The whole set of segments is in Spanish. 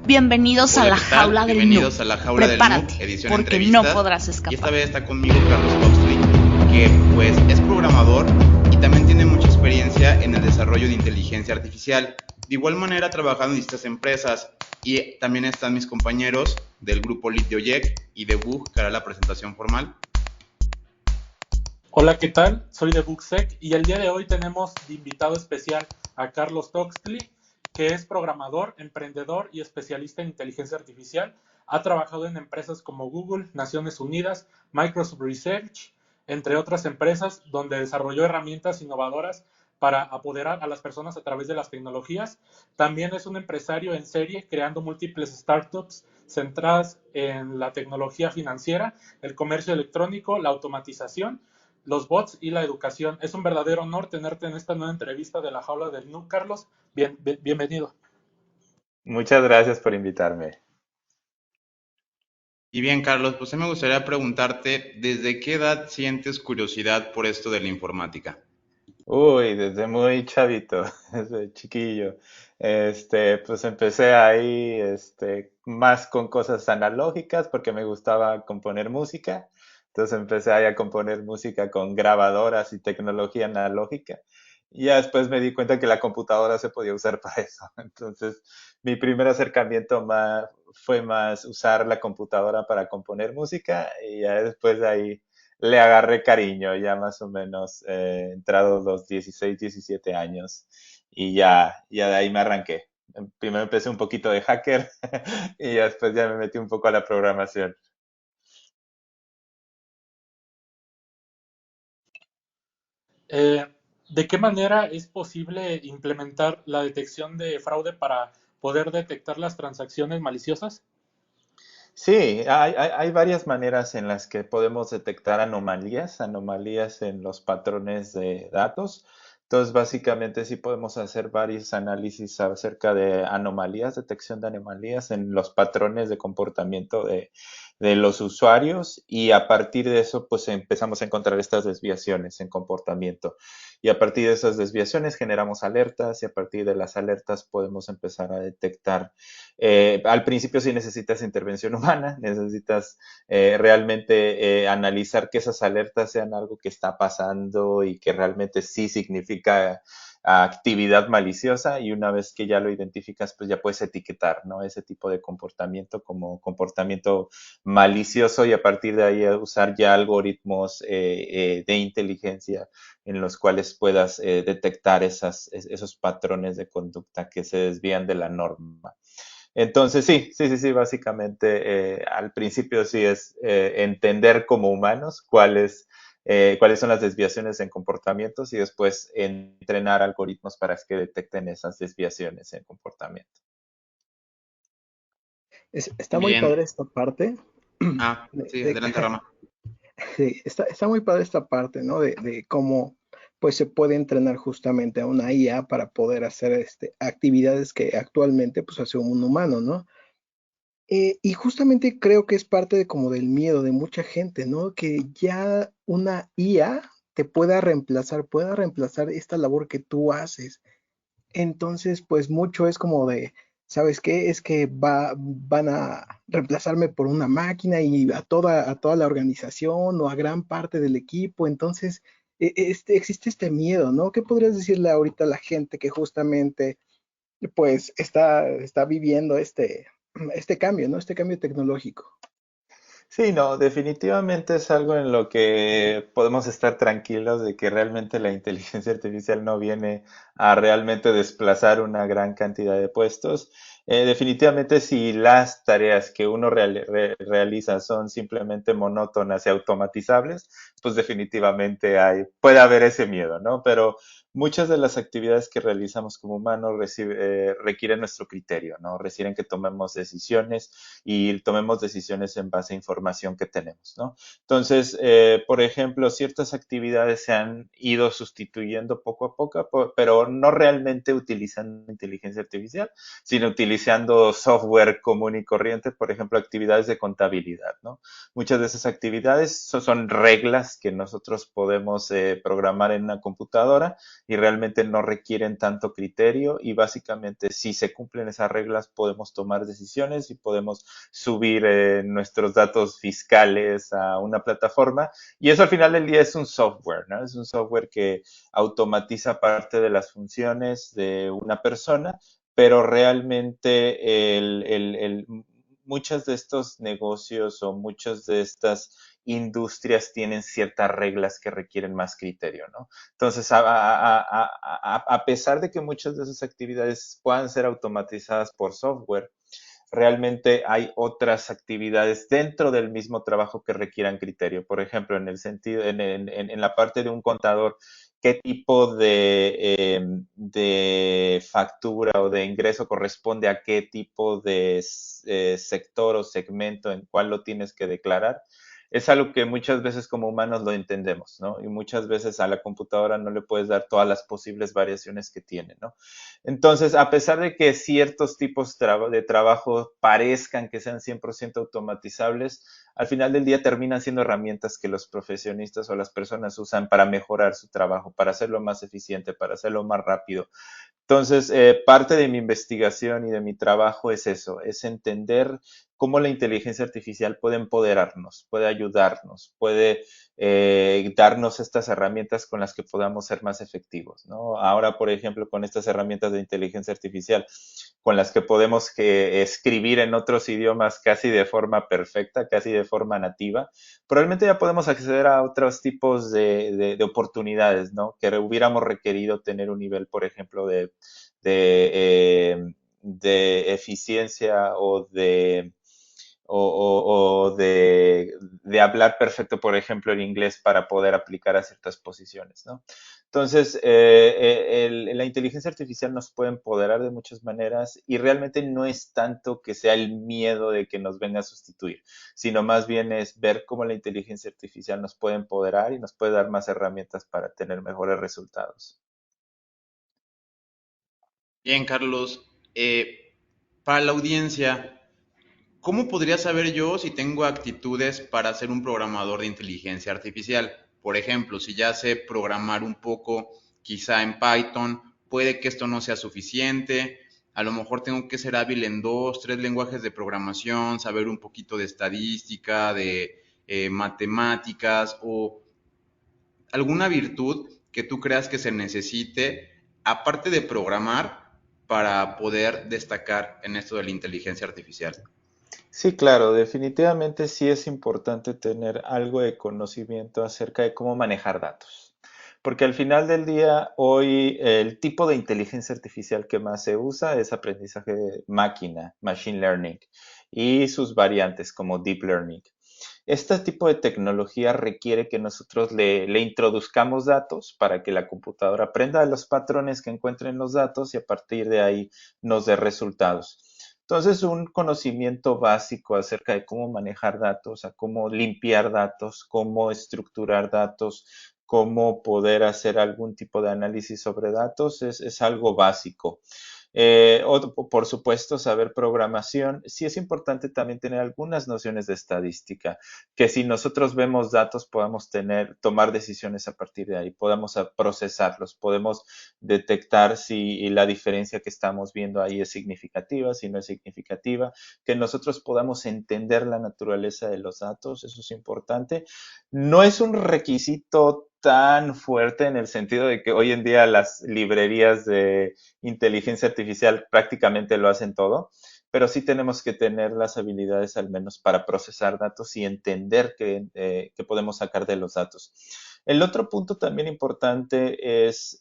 Bienvenidos a Hola, la ¿qué tal? jaula del noob. Bienvenidos a la Jaula del Noob, Prepárate, edición porque no entrevistas. podrás Y esta escapar. vez está conmigo Carlos Huxley, que pues es programador y también tiene mucha experiencia en el desarrollo de inteligencia artificial. De igual manera ha trabajado en distintas empresas y también están mis compañeros del grupo Lead de OYEC y de Bug, que hará la presentación formal. Hola, ¿qué tal? Soy de Bugsec y el día de hoy tenemos de invitado especial a Carlos Toxtli, que es programador, emprendedor y especialista en inteligencia artificial. Ha trabajado en empresas como Google, Naciones Unidas, Microsoft Research, entre otras empresas, donde desarrolló herramientas innovadoras para apoderar a las personas a través de las tecnologías. También es un empresario en serie, creando múltiples startups centradas en la tecnología financiera, el comercio electrónico, la automatización, los bots y la educación. Es un verdadero honor tenerte en esta nueva entrevista de la Jaula del Noob, Carlos. Bienvenido. Muchas gracias por invitarme. Y bien, Carlos, pues a mí me gustaría preguntarte, ¿desde qué edad sientes curiosidad por esto de la informática? Uy, desde muy chavito, desde chiquillo. Pues empecé ahí, más con cosas analógicas porque me gustaba componer música. Entonces empecé ahí a componer música con grabadoras y tecnología analógica. Y ya después me di cuenta que la computadora se podía usar para eso. Entonces, mi primer acercamiento fue más usar la computadora para componer música y ya después de ahí le agarré cariño, ya más o menos entrados los 16, 17 años y ya de ahí me arranqué. Primero empecé un poquito de hacker y ya después ya me metí un poco a la programación. Eh, ¿De qué manera es posible implementar la detección de fraude para poder detectar las transacciones maliciosas? Sí, hay varias maneras en las que podemos detectar anomalías en los patrones de datos. Entonces, básicamente sí podemos hacer varios análisis acerca de anomalías, detección de anomalías en los patrones de comportamiento de los usuarios y a partir de eso, pues empezamos a encontrar estas desviaciones en comportamiento. Y a partir de esas desviaciones generamos alertas y a partir de las alertas podemos empezar a detectar al principio sí necesitas intervención humana, necesitas realmente analizar que esas alertas sean algo que está pasando y que realmente sí significa actividad maliciosa y una vez que ya lo identificas, pues ya puedes etiquetar, ¿no? Ese tipo de comportamiento como comportamiento malicioso y a partir de ahí usar ya algoritmos de inteligencia en los cuales puedas detectar esos patrones de conducta que se desvían de la norma. Entonces, sí, básicamente al principio sí es entender como humanos cuáles son las desviaciones en comportamientos y después entrenar algoritmos para que detecten esas desviaciones en comportamiento. Está muy Bien. padre esta parte. Sí, de- adelante, Rama. sí, está muy padre esta parte, ¿no? De cómo pues se puede entrenar justamente a una IA para poder hacer actividades que actualmente pues hace un humano, ¿no? Y justamente creo que es parte de como del miedo de mucha gente, ¿no? Que ya una IA te pueda reemplazar esta labor que tú haces. Entonces, pues mucho es como de, ¿sabes qué? Es que van a reemplazarme por una máquina y a toda la organización o a gran parte del equipo. Entonces, existe este miedo, ¿no? ¿Qué podrías decirle ahorita a la gente que justamente, pues, está viviendo este cambio, ¿no? Este cambio tecnológico. Sí, no, definitivamente es algo en lo que podemos estar tranquilos de que realmente la inteligencia artificial no viene a realmente desplazar una gran cantidad de puestos. Definitivamente si las tareas que uno realiza son simplemente monótonas y automatizables, pues definitivamente puede haber ese miedo, ¿no? Pero muchas de las actividades que realizamos como humanos requieren nuestro criterio, ¿no? Requieren que tomemos decisiones y tomemos decisiones en base a información que tenemos, ¿no? Entonces, por ejemplo, ciertas actividades se han ido sustituyendo poco a poco, pero pero no realmente utilizando inteligencia artificial, sino utilizando software común y corriente, por ejemplo, actividades de contabilidad, ¿no? Muchas de esas actividades son reglas que nosotros podemos programar en una computadora y realmente no requieren tanto criterio y básicamente si se cumplen esas reglas podemos tomar decisiones y podemos subir nuestros datos fiscales a una plataforma y eso al final del día es un software, ¿no? Es un software que automatiza parte de las funciones de una persona, pero realmente muchos de estos negocios o muchas de estas industrias tienen ciertas reglas que requieren más criterio, ¿no? Entonces, a pesar de que muchas de esas actividades puedan ser automatizadas por software, realmente hay otras actividades dentro del mismo trabajo que requieran criterio. Por ejemplo, en el sentido, en la parte de un contador, qué tipo de factura o de ingreso corresponde a qué tipo de sector o segmento en cuál lo tienes que declarar. Es algo que muchas veces como humanos lo entendemos, ¿no? Y muchas veces a la computadora no le puedes dar todas las posibles variaciones que tiene, ¿no? Entonces, a pesar de que ciertos tipos de trabajo parezcan que sean 100% automatizables, al final del día terminan siendo herramientas que los profesionistas o las personas usan para mejorar su trabajo, para hacerlo más eficiente, para hacerlo más rápido. Entonces, parte de mi investigación y de mi trabajo es eso, es entender cómo la inteligencia artificial puede empoderarnos, puede ayudarnos, puede darnos estas herramientas con las que podamos ser más efectivos, ¿no? Ahora, por ejemplo, con estas herramientas de inteligencia artificial, con las que podemos escribir en otros idiomas casi de forma perfecta, casi de forma nativa, probablemente ya podemos acceder a otros tipos de oportunidades, ¿no? Que hubiéramos requerido tener un nivel, por ejemplo, de, de eficiencia o de hablar perfecto, por ejemplo, el inglés para poder aplicar a ciertas posiciones, ¿no? Entonces, la inteligencia artificial nos puede empoderar de muchas maneras y realmente no es tanto que sea el miedo de que nos venga a sustituir, sino más bien es ver cómo la inteligencia artificial nos puede empoderar y nos puede dar más herramientas para tener mejores resultados. Bien, Carlos, para la audiencia, ¿cómo podría saber yo si tengo actitudes para ser un programador de inteligencia artificial? Por ejemplo, si ya sé programar un poco, quizá en Python, puede que esto no sea suficiente. A lo mejor tengo que ser hábil en dos, tres lenguajes de programación, saber un poquito de estadística, de matemáticas o alguna virtud que tú creas que se necesite, aparte de programar, para poder destacar en esto de la inteligencia artificial. Sí, claro, definitivamente sí es importante tener algo de conocimiento acerca de cómo manejar datos. Porque al final del día, hoy el tipo de inteligencia artificial que más se usa es aprendizaje de máquina, machine learning, y sus variantes como deep learning. Este tipo de tecnología requiere que nosotros le introduzcamos datos para que la computadora aprenda los patrones que encuentre en los datos y a partir de ahí nos dé resultados. Entonces, un conocimiento básico acerca de cómo manejar datos, a cómo limpiar datos, cómo estructurar datos, cómo poder hacer algún tipo de análisis sobre datos es algo básico. Por supuesto, saber programación. Sí es importante también tener algunas nociones de estadística, que si nosotros vemos datos podamos tomar decisiones a partir de ahí, podamos procesarlos, podemos detectar si la diferencia que estamos viendo ahí es significativa, si no es significativa, que nosotros podamos entender la naturaleza de los datos, eso es importante. No es un requisito tan fuerte en el sentido de que hoy en día las librerías de inteligencia artificial prácticamente lo hacen todo, pero sí tenemos que tener las habilidades al menos para procesar datos y entender qué podemos sacar de los datos. El otro punto también importante es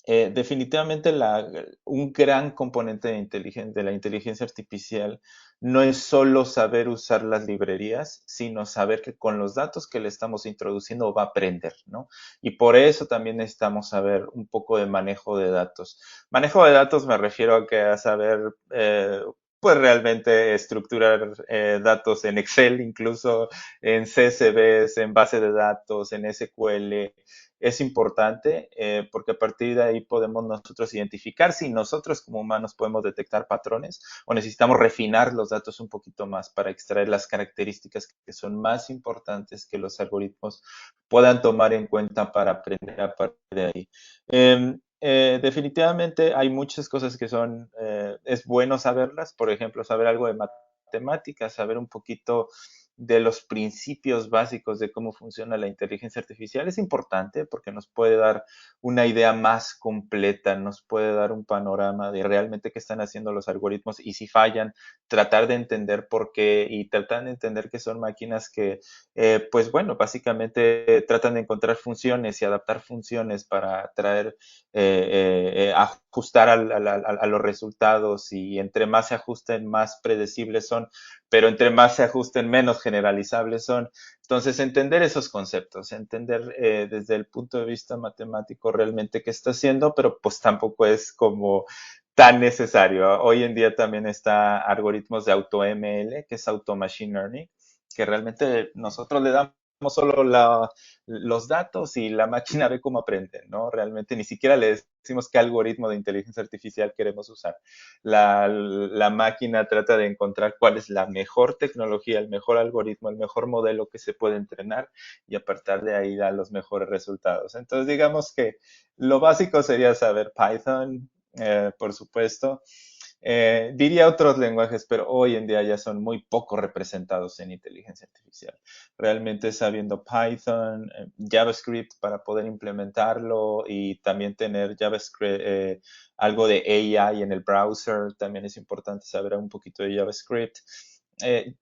definitivamente un gran componente de la inteligencia artificial no es solo saber usar las librerías, sino saber que con los datos que le estamos introduciendo va a aprender, ¿no? Y por eso también necesitamos saber un poco de manejo de datos. Manejo de datos me refiero a saber, pues realmente estructurar datos en Excel, incluso en CSVs, en base de datos, en SQL, es importante porque a partir de ahí podemos nosotros identificar si nosotros como humanos podemos detectar patrones o necesitamos refinar los datos un poquito más para extraer las características que son más importantes que los algoritmos puedan tomar en cuenta para aprender a partir de ahí. Definitivamente hay muchas cosas que es bueno saberlas, por ejemplo, saber algo de matemáticas, saber un poquito de los principios básicos de cómo funciona la inteligencia artificial es importante porque nos puede dar una idea más completa, nos puede dar un panorama de realmente qué están haciendo los algoritmos y si fallan, tratar de entender por qué y tratar de entender que son máquinas que, pues bueno, básicamente tratan de encontrar funciones y adaptar funciones para ajustar a los resultados y entre más se ajusten, más predecibles son, pero entre más se ajusten, menos generalizables son. Entonces, entender esos conceptos, entender desde el punto de vista matemático realmente qué está haciendo, pero pues tampoco es como tan necesario. Hoy en día también está algoritmos de AutoML, que es Auto Machine Learning, que realmente nosotros le damos solo los datos y la máquina ve cómo aprende, ¿no? Realmente ni siquiera le decimos qué algoritmo de inteligencia artificial queremos usar. La máquina trata de encontrar cuál es la mejor tecnología, el mejor algoritmo, el mejor modelo que se puede entrenar y a partir de ahí da los mejores resultados. Entonces, digamos que lo básico sería saber Python, por supuesto. Diría otros lenguajes, pero hoy en día ya son muy poco representados en inteligencia artificial. Realmente sabiendo Python, JavaScript para poder implementarlo y también tener JavaScript, algo de AI en el browser, también es importante saber un poquito de JavaScript.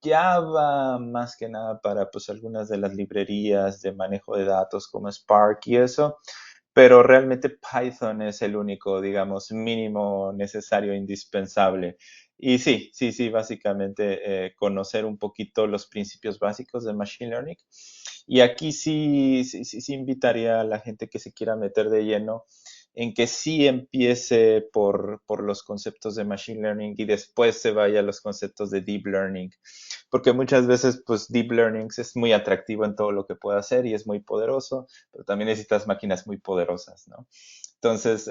Java más que nada para pues algunas de las librerías de manejo de datos como Spark y eso, pero realmente Python es el único, digamos, mínimo necesario, indispensable. Y sí, básicamente conocer un poquito los principios básicos de Machine Learning. Y aquí sí invitaría a la gente que se quiera meter de lleno en que sí empiece por los conceptos de Machine Learning y después se vaya a los conceptos de Deep Learning porque muchas veces pues Deep Learning es muy atractivo en todo lo que puede hacer y es muy poderoso, pero también necesitas máquinas muy poderosas, ¿no? Entonces,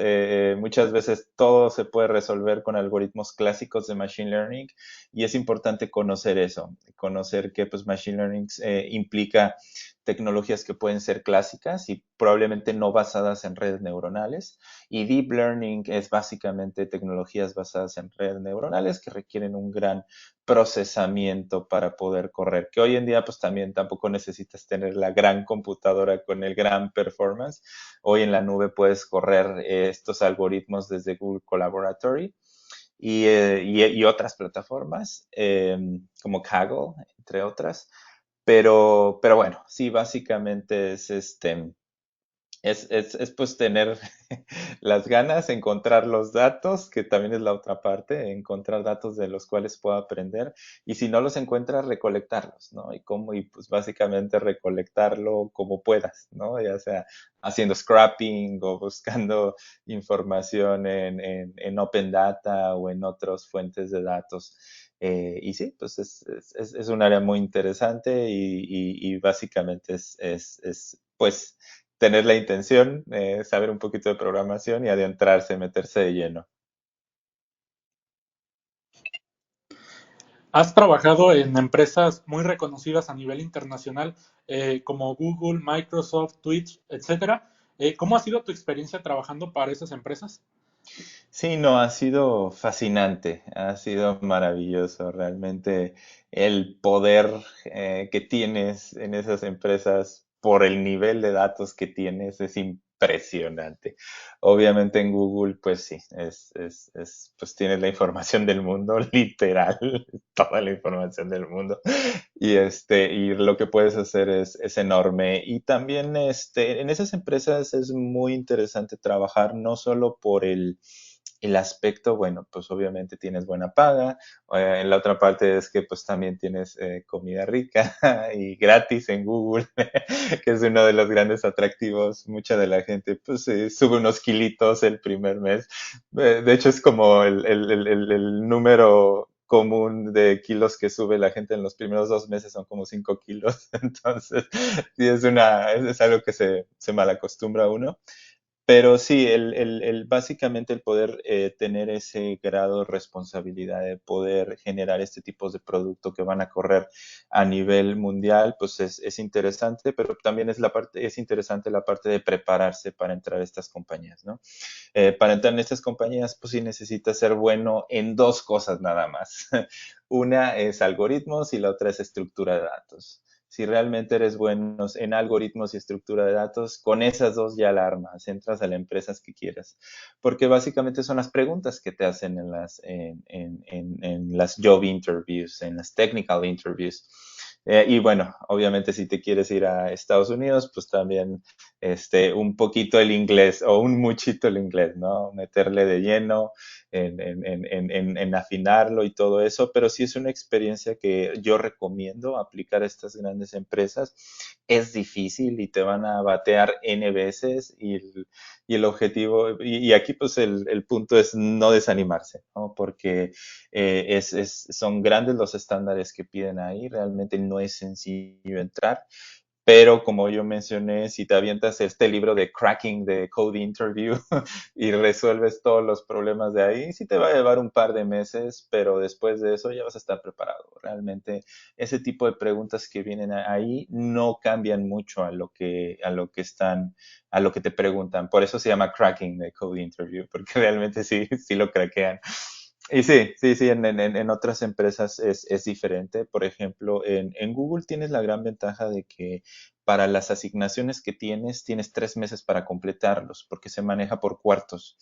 muchas veces todo se puede resolver con algoritmos clásicos de Machine Learning y es importante conocer eso, conocer que pues Machine Learning implica tecnologías que pueden ser clásicas y probablemente no basadas en redes neuronales. Y Deep Learning es básicamente tecnologías basadas en redes neuronales que requieren un gran procesamiento para poder correr, que hoy en día pues también tampoco necesitas tener la gran computadora con el gran performance. Hoy en la nube puedes correr estos algoritmos desde Google Collaboratory y otras plataformas como Kaggle, entre otras. Pero bueno, sí, básicamente es pues tener las ganas, encontrar los datos, que también es la otra parte, encontrar datos de los cuales puedo aprender, y si no los encuentras, recolectarlos, ¿no? Y pues básicamente recolectarlo como puedas, ¿no? Ya sea haciendo scrapping o buscando información en Open Data o en otras fuentes de datos. Y sí, pues es un área muy interesante y básicamente pues tener la intención, saber un poquito de programación y adentrarse, meterse de lleno. Has trabajado en empresas muy reconocidas a nivel internacional, como Google, Microsoft, Twitch, etcétera. ¿Cómo ha sido tu experiencia trabajando para esas empresas? Sí, no, ha sido fascinante, ha sido maravilloso realmente el poder que tienes en esas empresas por el nivel de datos que tienes es impresionante. Obviamente en Google, pues sí, pues tienes la información del mundo, literal, toda la información del mundo. Y lo que puedes hacer es enorme. Y también en esas empresas es muy interesante trabajar no solo por el aspecto, bueno, pues obviamente tienes buena paga, en la otra parte es que pues también tienes comida rica y gratis en Google, que es uno de los grandes atractivos. Mucha de la gente pues sube unos kilitos el primer mes. De hecho es como el número común de kilos que sube la gente en los primeros 2 meses son como 5 kilos. Entonces, sí, es algo que se malacostumbra uno. Pero sí, básicamente el poder tener ese grado de responsabilidad de poder generar este tipo de producto que van a correr a nivel mundial, pues es interesante, pero también es interesante la parte de prepararse para entrar a estas compañías, ¿no? Para entrar en estas compañías, pues sí necesitas ser bueno en dos cosas nada más. Una es algoritmos y la otra es estructura de datos. Si realmente eres bueno en algoritmos y estructura de datos, con esas dos ya la armas, entras a las empresas que quieras. Porque básicamente son las preguntas que te hacen en las job interviews, en las technical interviews. Y bueno, obviamente si te quieres ir a Estados Unidos, pues también un poquito el inglés o un muchito el inglés, ¿no? Meterle de lleno en afinarlo y todo eso, pero sí es una experiencia que yo recomiendo aplicar a estas grandes empresas. Es difícil y te van a batear N veces y el objetivo, y aquí pues el punto es no desanimarse, ¿no? Porque son grandes los estándares que piden ahí, realmente no es sencillo entrar. Pero como yo mencioné, si te avientas este libro de Cracking the Code Interview y resuelves todos los problemas de ahí, sí te va a llevar un par de meses, pero después de eso ya vas a estar preparado. Realmente ese tipo de preguntas que vienen ahí no cambian mucho a lo que te preguntan. Por eso se llama Cracking the Code Interview, porque realmente sí lo craquean. Y sí, en otras empresas es diferente. Por ejemplo, en Google tienes la gran ventaja de que para las asignaciones que tienes 3 meses para completarlos, porque se maneja por cuartos.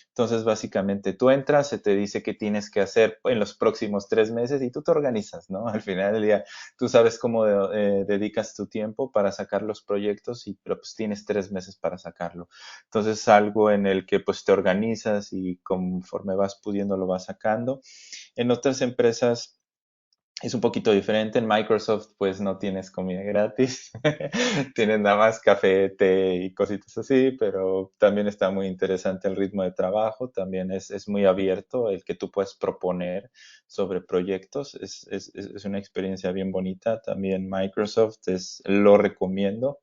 Entonces, básicamente, tú entras, se te dice qué tienes que hacer en los próximos 3 meses y tú te organizas, ¿no? Al final del día, tú sabes cómo dedicas tu tiempo para sacar los proyectos, pero pues tienes 3 meses para sacarlo. Entonces, es algo en el que pues te organizas y conforme vas pudiendo lo vas sacando. En otras empresas es un poquito diferente. En Microsoft, pues no tienes comida gratis. Tienes nada más café, té y cositas así, pero también está muy interesante el ritmo de trabajo. También es muy abierto el que tú puedes proponer sobre proyectos. Es una experiencia bien bonita. También Microsoft lo recomiendo.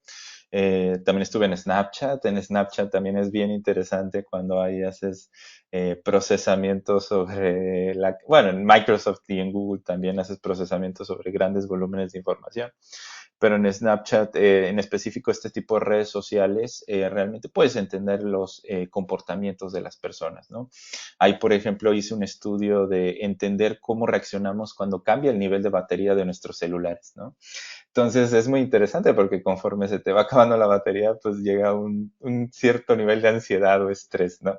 También estuve en Snapchat. En Snapchat también es bien interesante cuando ahí haces procesamiento sobre bueno, en Microsoft y en Google también haces procesamiento sobre grandes volúmenes de información. Pero en Snapchat, en específico este tipo de redes sociales, realmente puedes entender los comportamientos de las personas, ¿no? Ahí, por ejemplo, hice un estudio de entender cómo reaccionamos cuando cambia el nivel de batería de nuestros celulares, ¿no? Entonces es muy interesante porque conforme se te va acabando la batería, pues llega un cierto nivel de ansiedad o estrés, ¿no?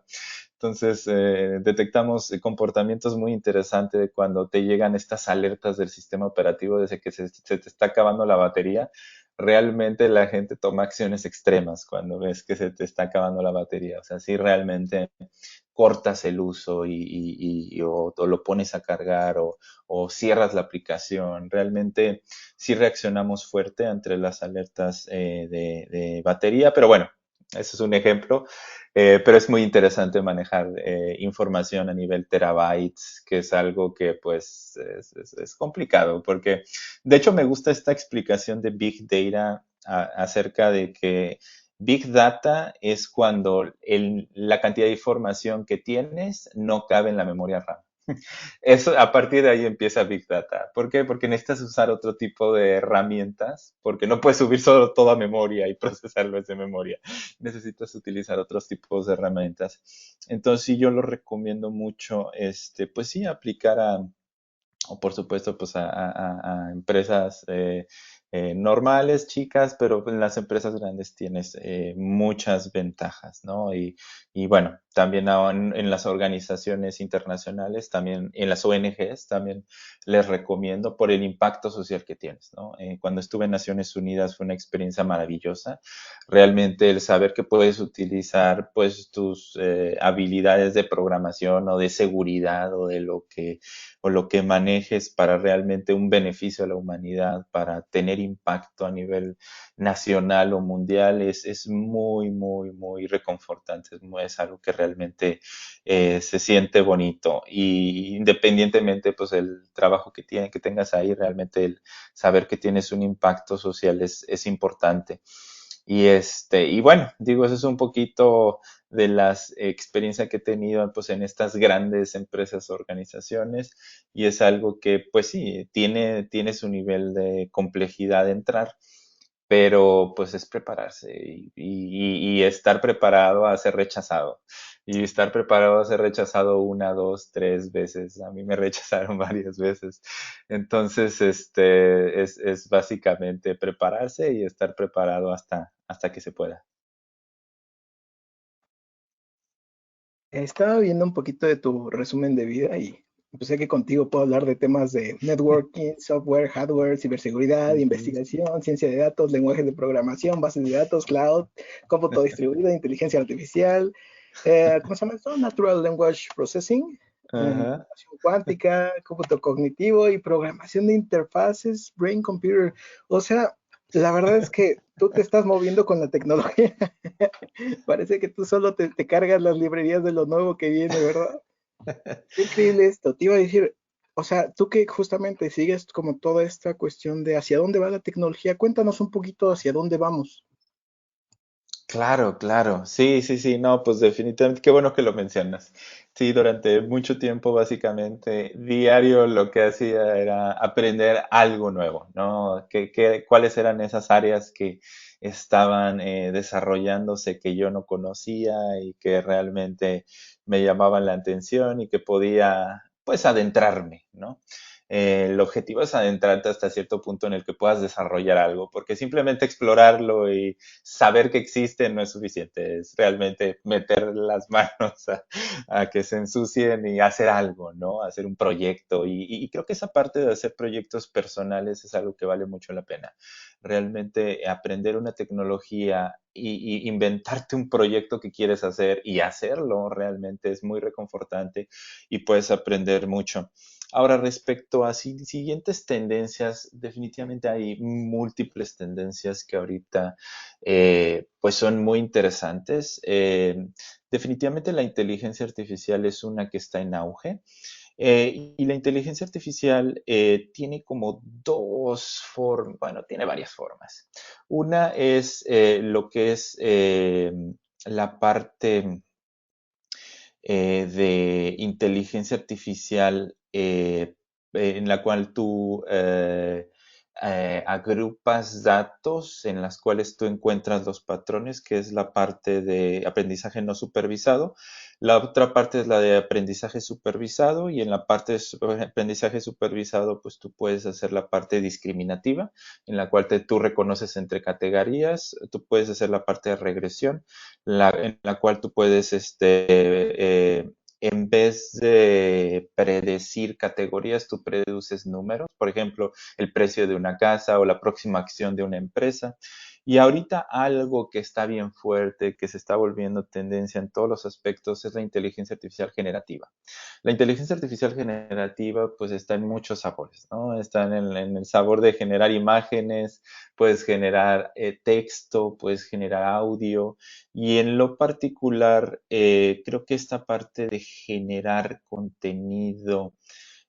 Entonces detectamos comportamientos muy interesantes de cuando te llegan estas alertas del sistema operativo desde que se te está acabando la batería. Realmente la gente toma acciones extremas cuando ves que se te está acabando la batería. O sea, sí realmente cortas el uso o lo pones a cargar o cierras la aplicación. Realmente sí reaccionamos fuerte ante las alertas de batería, pero bueno, ese es un ejemplo. Pero es muy interesante manejar información a nivel terabytes, que es algo que pues es complicado, porque de hecho me gusta esta explicación de Big Data acerca de que Big Data es cuando la cantidad de información que tienes no cabe en la memoria RAM. Eso, a partir de ahí empieza Big Data. ¿Por qué? Porque necesitas usar otro tipo de herramientas, porque no puedes subir solo toda memoria y procesarlo desde memoria. Necesitas utilizar otros tipos de herramientas. Entonces, sí, yo lo recomiendo mucho, pues sí, aplicar o por supuesto, pues a empresas normales, chicas, pero en las empresas grandes tienes muchas ventajas, ¿no? Y bueno, también en las organizaciones internacionales, también en las ONGs, también les recomiendo por el impacto social que tienes, ¿no? Cuando estuve en Naciones Unidas fue una experiencia maravillosa. Realmente el saber que puedes utilizar, pues, tus habilidades de programación o de seguridad o lo que manejes para realmente un beneficio a la humanidad, para tener tener impacto a nivel nacional o mundial es muy, muy, muy reconfortante. Es algo que realmente se siente bonito. Y independientemente, pues el trabajo que tengas ahí, realmente el saber que tienes un impacto social es importante. Y bueno, digo, eso es un poquito de las experiencias que he tenido pues en estas grandes empresas, organizaciones, y es algo que pues sí, tiene su nivel de complejidad de entrar, pero pues es prepararse y estar preparado a ser rechazado. Y estar preparado a ser rechazado una, dos, tres veces. A mí me rechazaron varias veces. Entonces, es básicamente prepararse y estar preparado hasta que se pueda. Estaba viendo un poquito de tu resumen de vida y pues sé que contigo puedo hablar de temas de networking, software, hardware, ciberseguridad, Ujú. investigación, ciencia de datos, lenguajes de programación, bases de datos, cloud, cómputo distribuido, inteligencia artificial, ¿cómo se llama esto? Natural Language Processing, Ajá. computación cuántica, cómputo cognitivo y programación de interfaces, brain computer. O sea, la verdad es que tú te estás moviendo con la tecnología. Parece que tú solo te cargas las librerías de lo nuevo que viene, ¿verdad? Qué increíble esto. Te iba a decir, o sea, tú que justamente sigues como toda esta cuestión de hacia dónde va la tecnología, cuéntanos un poquito hacia dónde vamos. Claro, claro. Sí, sí, sí. No, pues definitivamente, qué bueno que lo mencionas. Sí, durante mucho tiempo, básicamente, diario lo que hacía era aprender algo nuevo, ¿no? Cuáles eran esas áreas que estaban desarrollándose que yo no conocía y que realmente me llamaban la atención y que podía, pues, adentrarme, ¿no? El objetivo es adentrarte hasta cierto punto en el que puedas desarrollar algo, porque simplemente explorarlo y saber que existe no es suficiente, es realmente meter las manos a que se ensucien y hacer algo, ¿no? Hacer un proyecto. Y creo que esa parte de hacer proyectos personales es algo que vale mucho la pena. Realmente aprender una tecnología y inventarte un proyecto que quieres hacer y hacerlo realmente es muy reconfortante y puedes aprender mucho. Ahora, respecto a siguientes tendencias, definitivamente hay múltiples tendencias que ahorita pues son muy interesantes. Definitivamente la inteligencia artificial es una que está en auge. Y la inteligencia artificial tiene como dos formas, bueno, tiene varias formas. Una es lo que es la parte de inteligencia artificial en la cual tú agrupas datos en las cuales tú encuentras los patrones, que es la parte de aprendizaje no supervisado. La otra parte es la de aprendizaje supervisado y en la parte de aprendizaje supervisado, pues tú puedes hacer la parte discriminativa, en la cual tú reconoces entre categorías, tú puedes hacer la parte de regresión en la cual tú puedes, en vez de predecir categorías, tú prededuces números, por ejemplo, el precio de una casa o la próxima acción de una empresa. Y ahorita algo que está bien fuerte, que se está volviendo tendencia en todos los aspectos, es la inteligencia artificial generativa. La inteligencia artificial generativa pues está en muchos sabores, ¿no? Está en el sabor de generar imágenes, puedes generar texto, puedes generar audio, y en lo particular, creo que esta parte de generar contenido,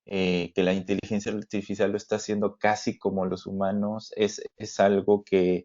que la inteligencia artificial lo está haciendo casi como los humanos, es algo que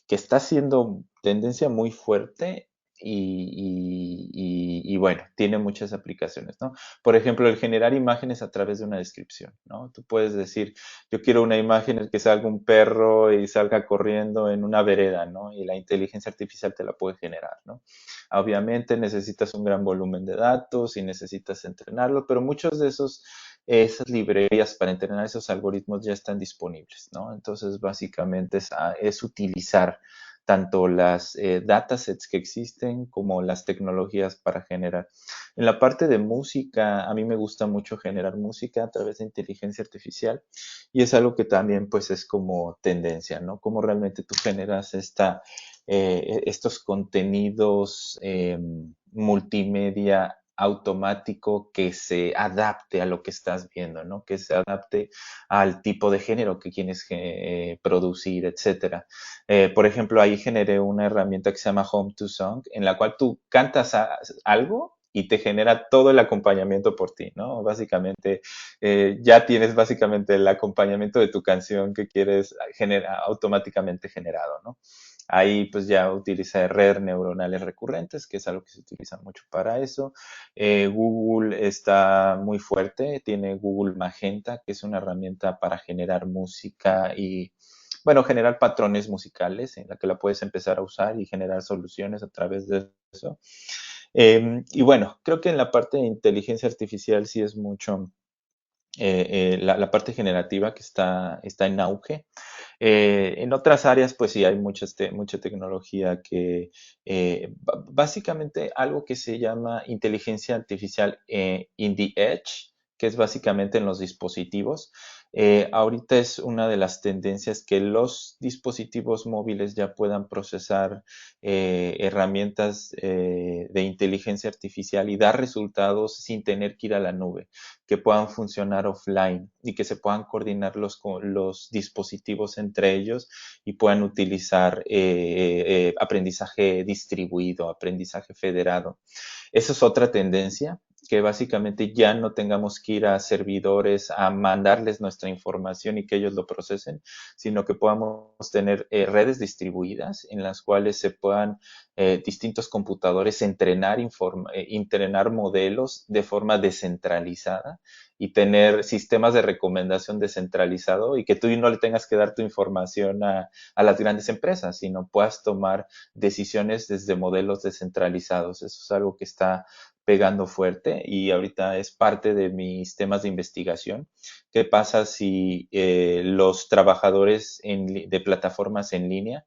está siendo tendencia muy fuerte y bueno, tiene muchas aplicaciones, ¿no? Por ejemplo, el generar imágenes a través de una descripción, ¿no? Tú puedes decir, yo quiero una imagen en que salga un perro y salga corriendo en una vereda, ¿no? Y la inteligencia artificial te la puede generar, ¿no? Obviamente necesitas un gran volumen de datos y necesitas entrenarlo, pero muchos de esas librerías para entrenar esos algoritmos ya están disponibles, ¿no? Entonces, básicamente es utilizar tanto las datasets que existen como las tecnologías para generar. En la parte de música, a mí me gusta mucho generar música a través de inteligencia artificial y es algo que también pues es como tendencia, ¿no? Cómo realmente tú generas estos contenidos multimedia automático que se adapte a lo que estás viendo, ¿no? Que se adapte al tipo de género que quieres producir, etcétera. Por ejemplo, ahí generé una herramienta que se llama Home to Song, en la cual tú cantas algo y te genera todo el acompañamiento por ti, ¿no? Básicamente, ya tienes básicamente el acompañamiento de tu canción que quieres automáticamente generado, ¿no? Ahí pues ya utiliza redes neuronales recurrentes, que es algo que se utiliza mucho para eso. Google está muy fuerte, tiene Google Magenta, que es una herramienta para generar música y, bueno, generar patrones musicales en la que la puedes empezar a usar y generar soluciones a través de eso. Y bueno, creo que en la parte de inteligencia artificial sí es mucho la parte generativa que está en auge. En otras áreas, pues sí, hay mucha tecnología que básicamente algo que se llama inteligencia artificial in the edge, que es básicamente en los dispositivos. Ahorita es una de las tendencias que los dispositivos móviles ya puedan procesar herramientas de inteligencia artificial y dar resultados sin tener que ir a la nube, que puedan funcionar offline y que se puedan coordinar los dispositivos entre ellos y puedan utilizar aprendizaje distribuido, aprendizaje federado. Esa es otra tendencia, que básicamente ya no tengamos que ir a servidores a mandarles nuestra información y que ellos lo procesen, sino que podamos tener redes distribuidas en las cuales se puedan distintos computadores entrenar modelos de forma descentralizada y tener sistemas de recomendación descentralizado y que tú no le tengas que dar tu información a las grandes empresas, sino puedas tomar decisiones desde modelos descentralizados. Eso es algo que está pegando fuerte y ahorita es parte de mis temas de investigación. ¿Qué pasa si los trabajadores de plataformas en línea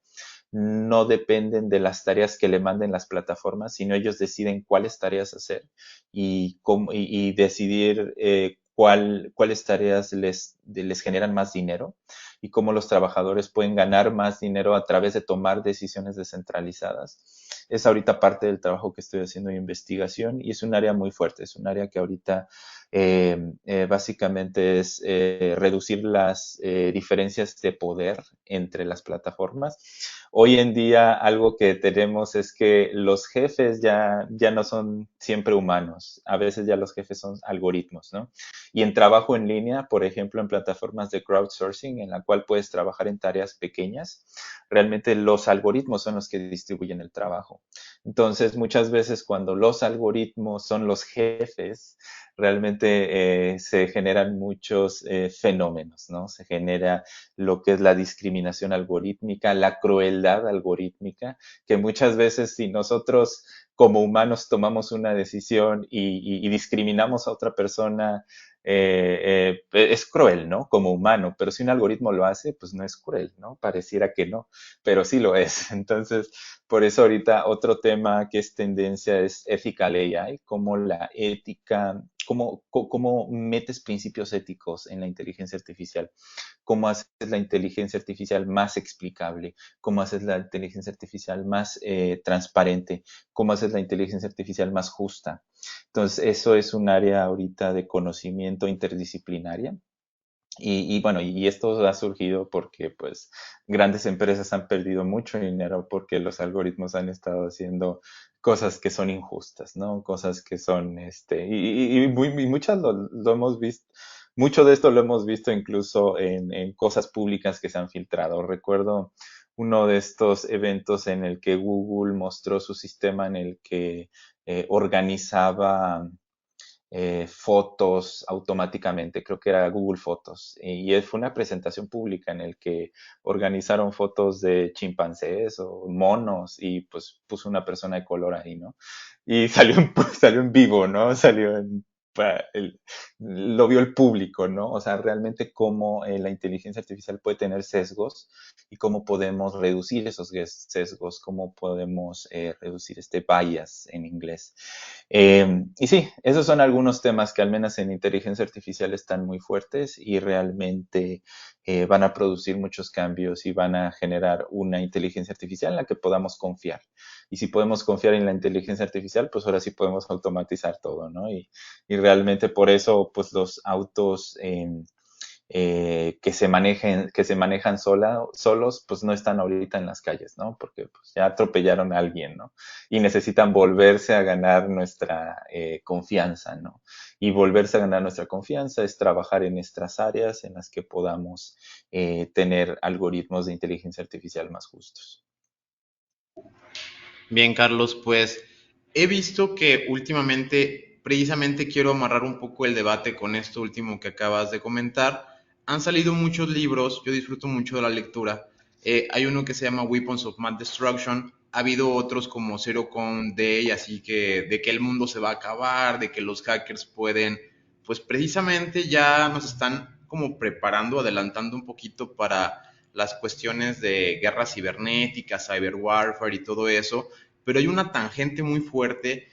no dependen de las tareas que le manden las plataformas, sino ellos deciden cuáles tareas hacer y decidir cuáles tareas les generan más dinero y cómo los trabajadores pueden ganar más dinero a través de tomar decisiones descentralizadas? Es ahorita parte del trabajo que estoy haciendo de investigación y es un área muy fuerte, es un área que ahorita básicamente es reducir las diferencias de poder entre las plataformas. Hoy en día algo que tenemos es que los jefes ya no son siempre humanos, a veces ya los jefes son algoritmos, ¿no? Y en trabajo en línea, por ejemplo, en plataformas de crowdsourcing, en la cual puedes trabajar en tareas pequeñas, realmente los algoritmos son los que distribuyen el trabajo. Entonces, muchas veces cuando los algoritmos son los jefes, realmente se generan muchos fenómenos, ¿no? Se genera lo que es la discriminación algorítmica, la crueldad algorítmica, que muchas veces si nosotros como humanos tomamos una decisión y discriminamos a otra persona, es cruel, ¿no? Como humano, pero si un algoritmo lo hace, pues no es cruel, ¿no? Pareciera que no, pero sí lo es. Entonces, por eso ahorita otro tema que es tendencia es ethical AI, como la ética, cómo metes principios éticos en la inteligencia artificial, cómo haces la inteligencia artificial más explicable, cómo haces la inteligencia artificial más transparente, cómo haces la inteligencia artificial más justa. Entonces, eso es un área ahorita de conocimiento interdisciplinaria. Bueno, y esto ha surgido porque pues grandes empresas han perdido mucho dinero porque los algoritmos han estado haciendo cosas que son injustas, ¿no? Cosas que son, y muchas lo hemos visto, mucho de esto lo hemos visto incluso en cosas públicas que se han filtrado. Recuerdo uno de estos eventos en el que Google mostró su sistema en el que organizaba fotos automáticamente, creo que era Google Fotos, y fue una presentación pública en el que organizaron fotos de chimpancés o monos y pues puso una persona de color ahí, ¿no? Y salió en vivo, ¿no? Lo vio el público, ¿no? O sea, realmente cómo la inteligencia artificial puede tener sesgos y cómo podemos reducir esos sesgos, cómo podemos reducir este bias en inglés. Y sí, esos son algunos temas que al menos en inteligencia artificial están muy fuertes y realmente van a producir muchos cambios y van a generar una inteligencia artificial en la que podamos confiar Y si podemos confiar en la inteligencia artificial, pues ahora sí podemos automatizar todo, ¿no? Y realmente por eso, pues los autos que se manejan solos, pues no están ahorita en las calles, ¿no? Porque pues, ya atropellaron a alguien, ¿no? Y necesitan volverse a ganar nuestra confianza, ¿no? Y volverse a ganar nuestra confianza es trabajar en estas áreas en las que podamos tener algoritmos de inteligencia artificial más justos. Bien, Carlos, pues he visto que últimamente, precisamente quiero amarrar un poco el debate con esto último que acabas de comentar. Han salido muchos libros, yo disfruto mucho de la lectura. Hay uno que se llama Weapons of Mass Destruction. Ha habido otros como Zero Count Day, así que de que el mundo se va a acabar, de que los hackers pueden, pues precisamente ya nos están como preparando, adelantando un poquito para las cuestiones de guerra cibernética, cyber warfare y todo eso, pero hay una tangente muy fuerte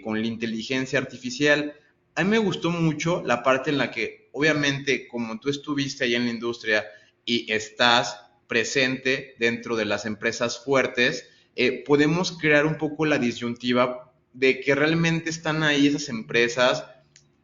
con la inteligencia artificial. A mí me gustó mucho la parte en la que, obviamente, como tú estuviste ahí en la industria y estás presente dentro de las empresas fuertes, podemos crear un poco la disyuntiva de que realmente están ahí esas empresas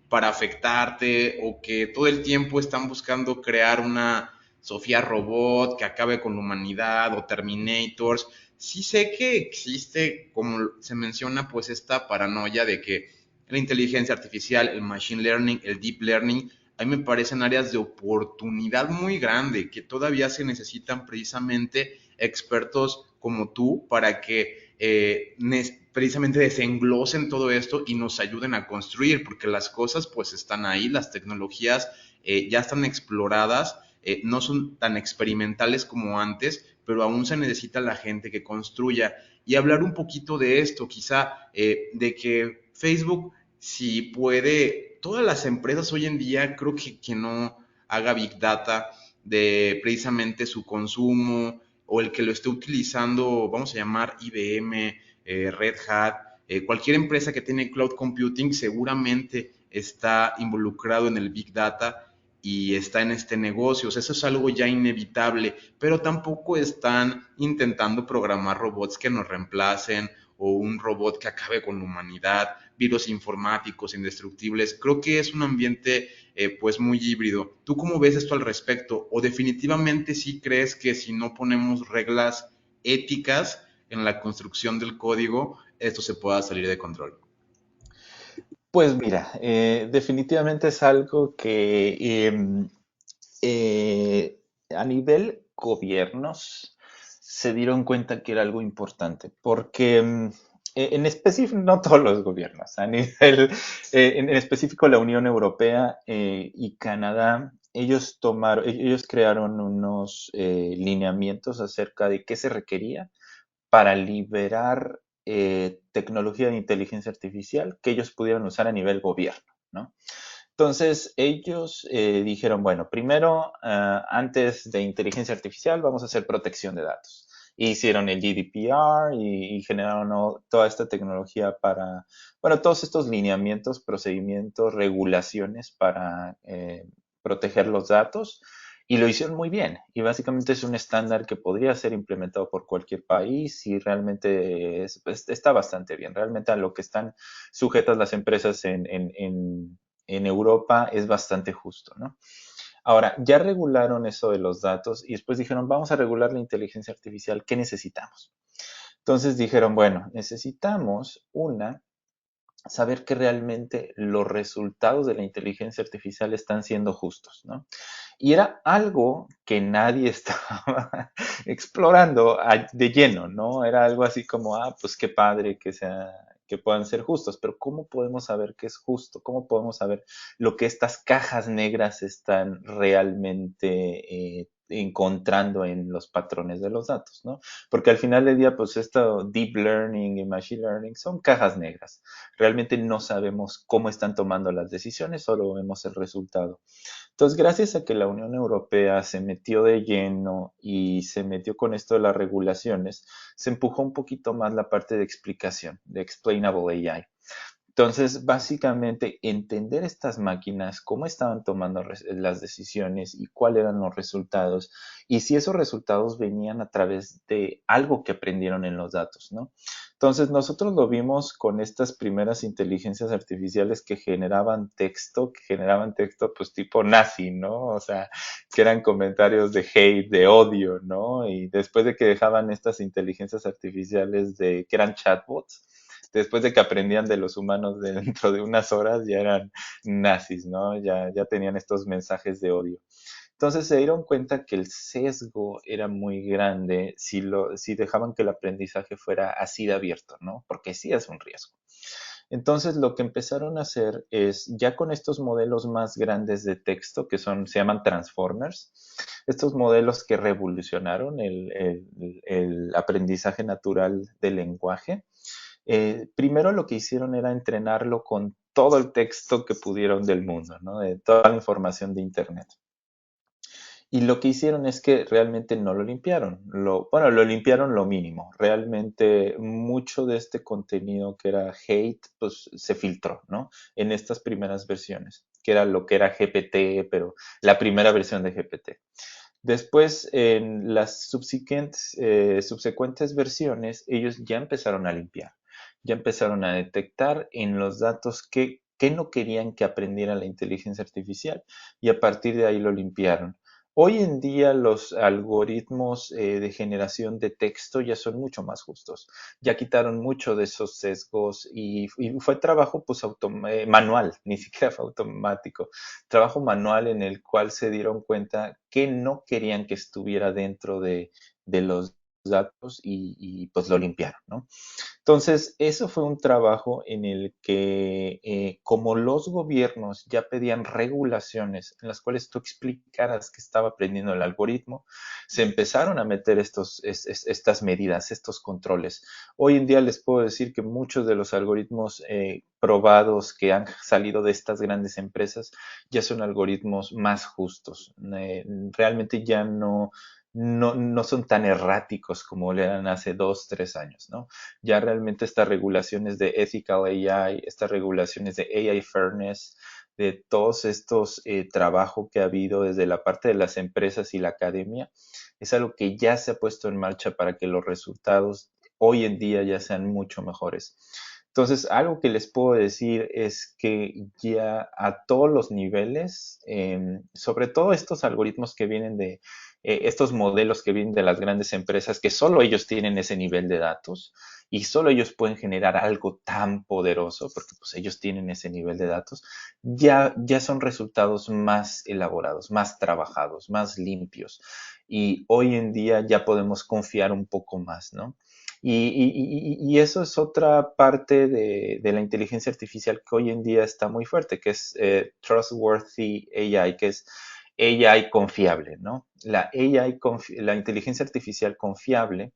para afectarte o que todo el tiempo están buscando crear una Sofía Robot que acabe con la humanidad o Terminators. Sí sé que existe, como se menciona, pues esta paranoia de que la inteligencia artificial, el machine learning, el deep learning, a mí me parecen áreas de oportunidad muy grande que todavía se necesitan precisamente expertos como tú para que precisamente desenglosen todo esto y nos ayuden a construir, porque las cosas pues están ahí, las tecnologías ya están exploradas, no son tan experimentales como antes, pero aún se necesita la gente que construya. Y hablar un poquito de esto, quizá, de que Facebook, si puede, todas las empresas hoy en día, creo que no haga Big Data de precisamente su consumo, o el que lo esté utilizando, vamos a llamar IBM, Red Hat, cualquier empresa que tiene cloud computing seguramente está involucrado en el Big Data y está en este negocio. O sea, eso es algo ya inevitable, pero tampoco están intentando programar robots que nos reemplacen o un robot que acabe con la humanidad, virus informáticos indestructibles. Creo que es un ambiente pues muy híbrido. ¿Tú cómo ves esto al respecto? ¿O definitivamente sí crees que si no ponemos reglas éticas en la construcción del código, esto se pueda salir de control? Pues mira, definitivamente es algo que a nivel gobiernos se dieron cuenta que era algo importante, porque en específico, no todos los gobiernos, a nivel, en específico la Unión Europea y Canadá, ellos crearon unos lineamientos acerca de qué se requería para liberar tecnología de inteligencia artificial que ellos pudieran usar a nivel gobierno, ¿no? Entonces, ellos dijeron, bueno, primero, antes de inteligencia artificial, vamos a hacer protección de datos. Hicieron el GDPR y generaron, ¿no?, toda esta tecnología para, bueno, todos estos lineamientos, procedimientos, regulaciones para proteger los datos. Y lo hicieron muy bien. Y básicamente es un estándar que podría ser implementado por cualquier país y realmente está bastante bien. Realmente a lo que están sujetas las empresas en Europa es bastante justo, ¿no? Ahora, ya regularon eso de los datos y después dijeron, vamos a regular la inteligencia artificial, ¿qué necesitamos? Entonces dijeron, bueno, necesitamos saber que realmente los resultados de la inteligencia artificial están siendo justos, ¿no? Y era algo que nadie estaba explorando de lleno, ¿no? Era algo así como, pues qué padre que puedan ser justos, pero ¿cómo podemos saber que es justo? ¿Cómo podemos saber lo que estas cajas negras están realmente encontrando en los patrones de los datos, ¿no? Porque al final del día, pues esto deep learning y machine learning son cajas negras. Realmente no sabemos cómo están tomando las decisiones, solo vemos el resultado. Entonces, gracias a que la Unión Europea se metió de lleno y se metió con esto de las regulaciones, se empujó un poquito más la parte de explicación, de explainable AI. Entonces, básicamente, entender estas máquinas, cómo estaban tomando las decisiones y cuáles eran los resultados, y si esos resultados venían a través de algo que aprendieron en los datos, ¿no? Entonces nosotros lo vimos con estas primeras inteligencias artificiales que generaban texto pues tipo nazi, ¿no? O sea, que eran comentarios de hate, de odio, ¿no? Y después de que dejaban estas inteligencias artificiales que eran chatbots, después de que aprendían de los humanos dentro de unas horas, ya eran nazis, ¿no? Ya tenían estos mensajes de odio. Entonces se dieron cuenta que el sesgo era muy grande si dejaban que el aprendizaje fuera así de abierto, ¿no? Porque sí es un riesgo. Entonces lo que empezaron a hacer es, ya con estos modelos más grandes de texto, se llaman transformers, estos modelos que revolucionaron el aprendizaje natural del lenguaje, primero lo que hicieron era entrenarlo con todo el texto que pudieron del mundo, ¿no? De toda la información de Internet. Y lo que hicieron es que realmente no lo limpiaron. Bueno, lo limpiaron lo mínimo. Realmente mucho de este contenido que era hate, pues se filtró, ¿no? En estas primeras versiones, que era lo que era GPT, pero la primera versión de GPT. Después, en las subsecuentes versiones, ellos ya empezaron a limpiar, ya empezaron a detectar en los datos que no querían que aprendiera la inteligencia artificial y a partir de ahí lo limpiaron. Hoy en día los algoritmos de generación de texto ya son mucho más justos, ya quitaron mucho de esos sesgos y fue trabajo pues manual, ni siquiera fue automático, trabajo manual en el cual se dieron cuenta que no querían que estuviera dentro de los datos pues lo limpiaron, ¿no? Entonces, eso fue un trabajo en el que, como los gobiernos ya pedían regulaciones en las cuales tú explicaras que estaba aprendiendo el algoritmo, se empezaron a meter estas medidas, estos controles. Hoy en día les puedo decir que muchos de los algoritmos probados que han salido de estas grandes empresas ya son algoritmos más justos. Realmente ya no son tan erráticos como lo eran hace 2, 3 años, ¿no? Ya realmente estas regulaciones de Ethical AI, estas regulaciones de AI Fairness, de todos estos trabajos que ha habido desde la parte de las empresas y la academia, es algo que ya se ha puesto en marcha para que los resultados hoy en día ya sean mucho mejores. Entonces, algo que les puedo decir es que ya a todos los niveles, sobre todo estos algoritmos que vienen estos modelos que vienen de las grandes empresas, que solo ellos tienen ese nivel de datos y solo ellos pueden generar algo tan poderoso, porque pues ellos tienen ese nivel de datos, ya son resultados más elaborados, más trabajados, más limpios. Y hoy en día ya podemos confiar un poco más, ¿no? Y eso es otra parte de la inteligencia artificial que hoy en día está muy fuerte, que es Trustworthy AI, que es AI confiable, ¿no? La inteligencia artificial confiable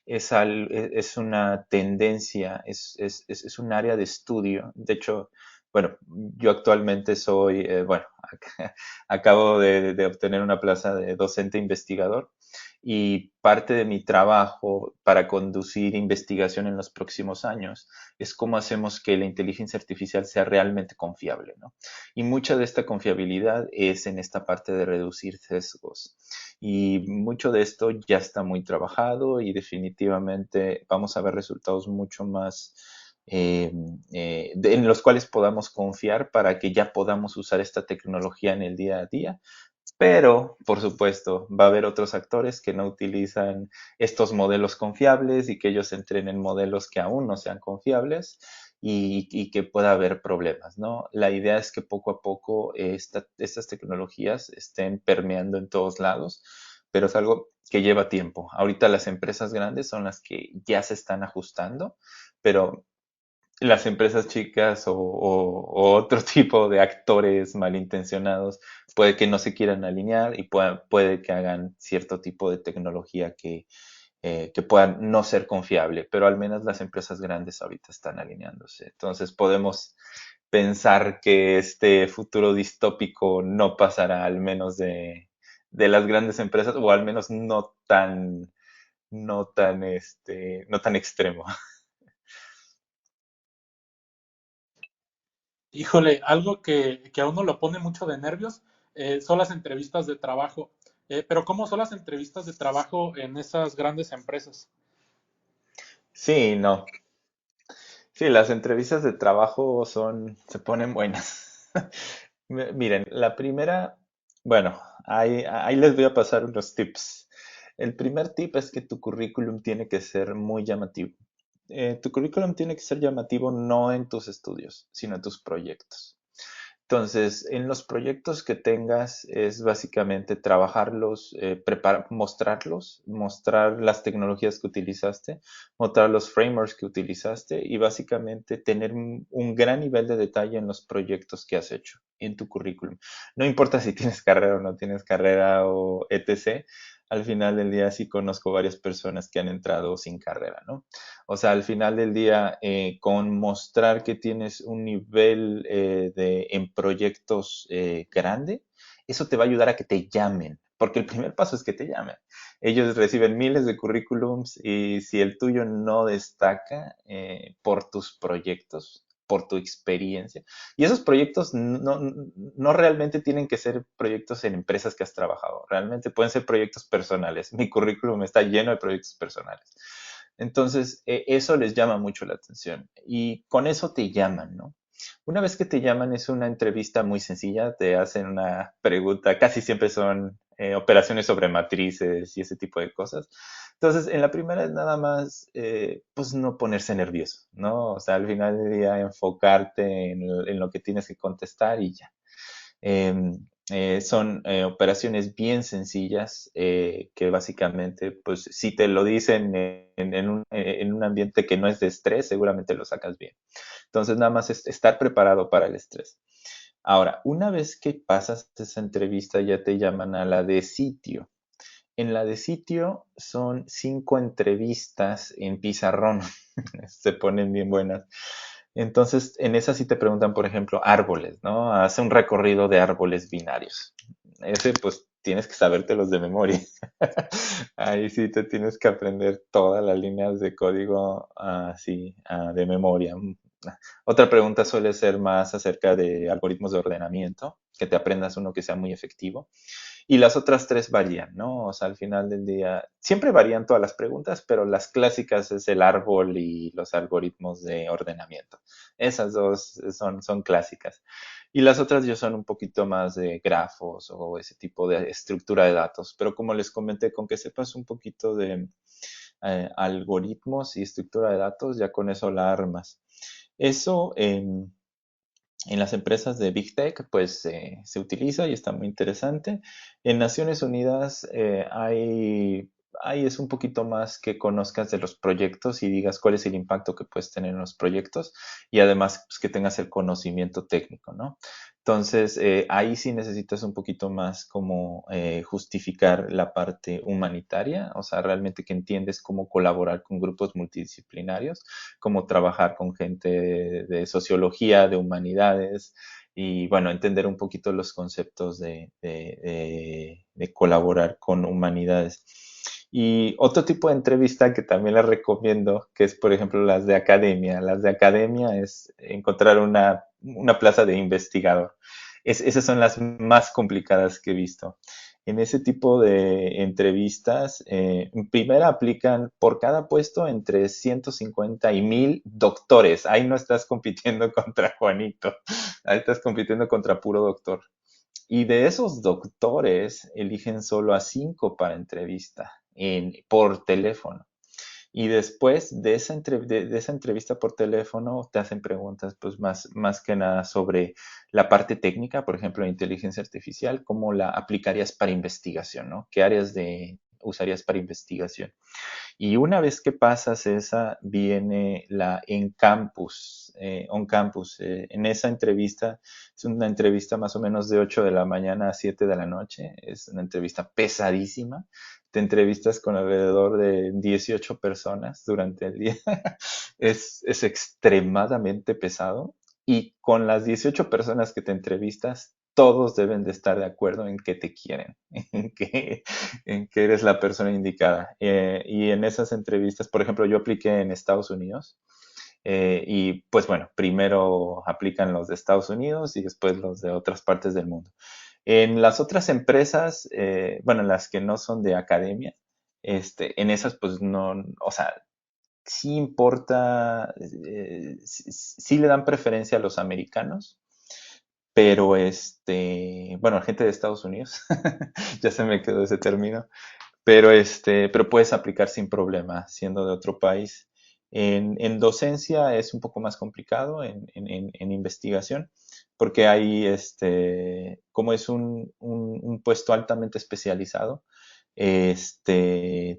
es una tendencia, es un área de estudio. De hecho, bueno, yo actualmente soy, acabo de obtener una plaza de docente investigador y parte de mi trabajo para conducir investigación en los próximos años es cómo hacemos que la inteligencia artificial sea realmente confiable, ¿no? Y mucha de esta confiabilidad es en esta parte de reducir sesgos. Y mucho de esto ya está muy trabajado y definitivamente vamos a ver resultados mucho más en los cuales podamos confiar para que ya podamos usar esta tecnología en el día a día. Pero, por supuesto, va a haber otros actores que no utilizan estos modelos confiables y que ellos entrenen modelos que aún no sean confiables y que pueda haber problemas, ¿no? La idea es que poco a poco estas tecnologías estén permeando en todos lados, pero es algo que lleva tiempo. Ahorita las empresas grandes son las que ya se están ajustando, pero las empresas chicas o otro tipo de actores malintencionados puede que no se quieran alinear y puede que hagan cierto tipo de tecnología que pueda no ser confiable, pero al menos las empresas grandes ahorita están alineándose. Entonces podemos pensar que este futuro distópico no pasará al menos de las grandes empresas o al menos no tan extremo. Híjole, algo que a uno lo pone mucho de nervios son las entrevistas de trabajo. Pero ¿cómo son las entrevistas de trabajo en esas grandes empresas? Sí, no. Sí, las entrevistas de trabajo se ponen buenas. Miren, la primera, bueno, ahí les voy a pasar unos tips. El primer tip es que tu currículum tiene que ser muy llamativo. Tu currículum tiene que ser llamativo no en tus estudios, sino en tus proyectos. Entonces, en los proyectos que tengas es básicamente trabajarlos, mostrarlos, mostrar las tecnologías que utilizaste, mostrar los frameworks que utilizaste y básicamente tener un gran nivel de detalle en los proyectos que has hecho en tu currículum. No importa si tienes carrera o no tienes carrera o etc. Al final del día sí conozco varias personas que han entrado sin carrera, ¿no? O sea, al final del día, con mostrar que tienes un nivel en proyectos grande, eso te va a ayudar a que te llamen, porque el primer paso es que te llamen. Ellos reciben miles de currículums y si el tuyo no destaca por tus proyectos, por tu experiencia, y esos proyectos no realmente tienen que ser proyectos en empresas que has trabajado, realmente pueden ser proyectos personales. Mi currículum está lleno de proyectos personales. Entonces, eso les llama mucho la atención y con eso te llaman, ¿no? Una vez que te llaman es una entrevista muy sencilla, te hacen una pregunta, casi siempre son operaciones sobre matrices y ese tipo de cosas. Entonces, en la primera es nada más, pues no ponerse nervioso, ¿no? O sea, al final del día enfocarte en lo que tienes que contestar y ya. Son operaciones bien sencillas que básicamente, pues si te lo dicen en un ambiente que no es de estrés, seguramente lo sacas bien. Entonces, nada más es estar preparado para el estrés. Ahora, una vez que pasas esa entrevista, ya te llaman a la de sitio. En la de sitio son 5 entrevistas en pizarrón. Se ponen bien buenas. Entonces, en esa sí te preguntan, por ejemplo, árboles, ¿no? Hace un recorrido de árboles binarios. Ese, pues, tienes que sabértelos de memoria. Ahí sí te tienes que aprender todas las líneas de código así, de memoria. Otra pregunta suele ser más acerca de algoritmos de ordenamiento, que te aprendas uno que sea muy efectivo. Y las otras tres varían, ¿no? O sea, al final del día, siempre varían todas las preguntas, pero las clásicas es el árbol y los algoritmos de ordenamiento. Esas dos son clásicas. Y las otras ya son un poquito más de grafos o ese tipo de estructura de datos. Pero como les comenté, con que sepas un poquito de algoritmos y estructura de datos, ya con eso la armas. Eso en las empresas de Big Tech, pues se utiliza y está muy interesante. En Naciones Unidas es un poquito más que conozcas de los proyectos y digas cuál es el impacto que puedes tener en los proyectos y además pues, que tengas el conocimiento técnico, ¿no? Entonces, ahí sí necesitas un poquito más como justificar la parte humanitaria, o sea, realmente que entiendes cómo colaborar con grupos multidisciplinarios, cómo trabajar con gente de sociología, de humanidades y, bueno, entender un poquito los conceptos de colaborar con humanidades. Y otro tipo de entrevista que también les recomiendo, que es por ejemplo las de academia. Las de academia es encontrar una plaza de investigador. Esas son las más complicadas que he visto. En ese tipo de entrevistas, primero aplican por cada puesto entre 150 y 1000 doctores. Ahí no estás compitiendo contra Juanito, ahí estás compitiendo contra puro doctor. Y de esos doctores eligen solo a 5 para entrevista por teléfono. Y después de esa entrevista por teléfono te hacen preguntas pues más que nada sobre la parte técnica, por ejemplo, de inteligencia artificial, cómo la aplicarías para investigación, ¿no? ¿Qué áreas usarías para investigación? Y una vez que pasas esa, viene la en campus, on campus. En esa entrevista, es una entrevista más o menos de 8 de la mañana a 7 de la noche. Es una entrevista pesadísima. Te entrevistas con alrededor de 18 personas durante el día. Es extremadamente pesado. Y con las 18 personas que te entrevistas, todos deben de estar de acuerdo en que te quieren, en que eres la persona indicada. Y en esas entrevistas, por ejemplo, yo apliqué en Estados Unidos y pues bueno, primero aplican los de Estados Unidos y después los de otras partes del mundo. En las otras empresas, bueno, las que no son de academia, en esas pues no, o sea, sí importa, sí le dan preferencia a los americanos, pero bueno, gente de Estados Unidos, ya se me quedó ese término, pero puedes aplicar sin problema siendo de otro país. En docencia es un poco más complicado en investigación, porque hay, como es un puesto altamente especializado,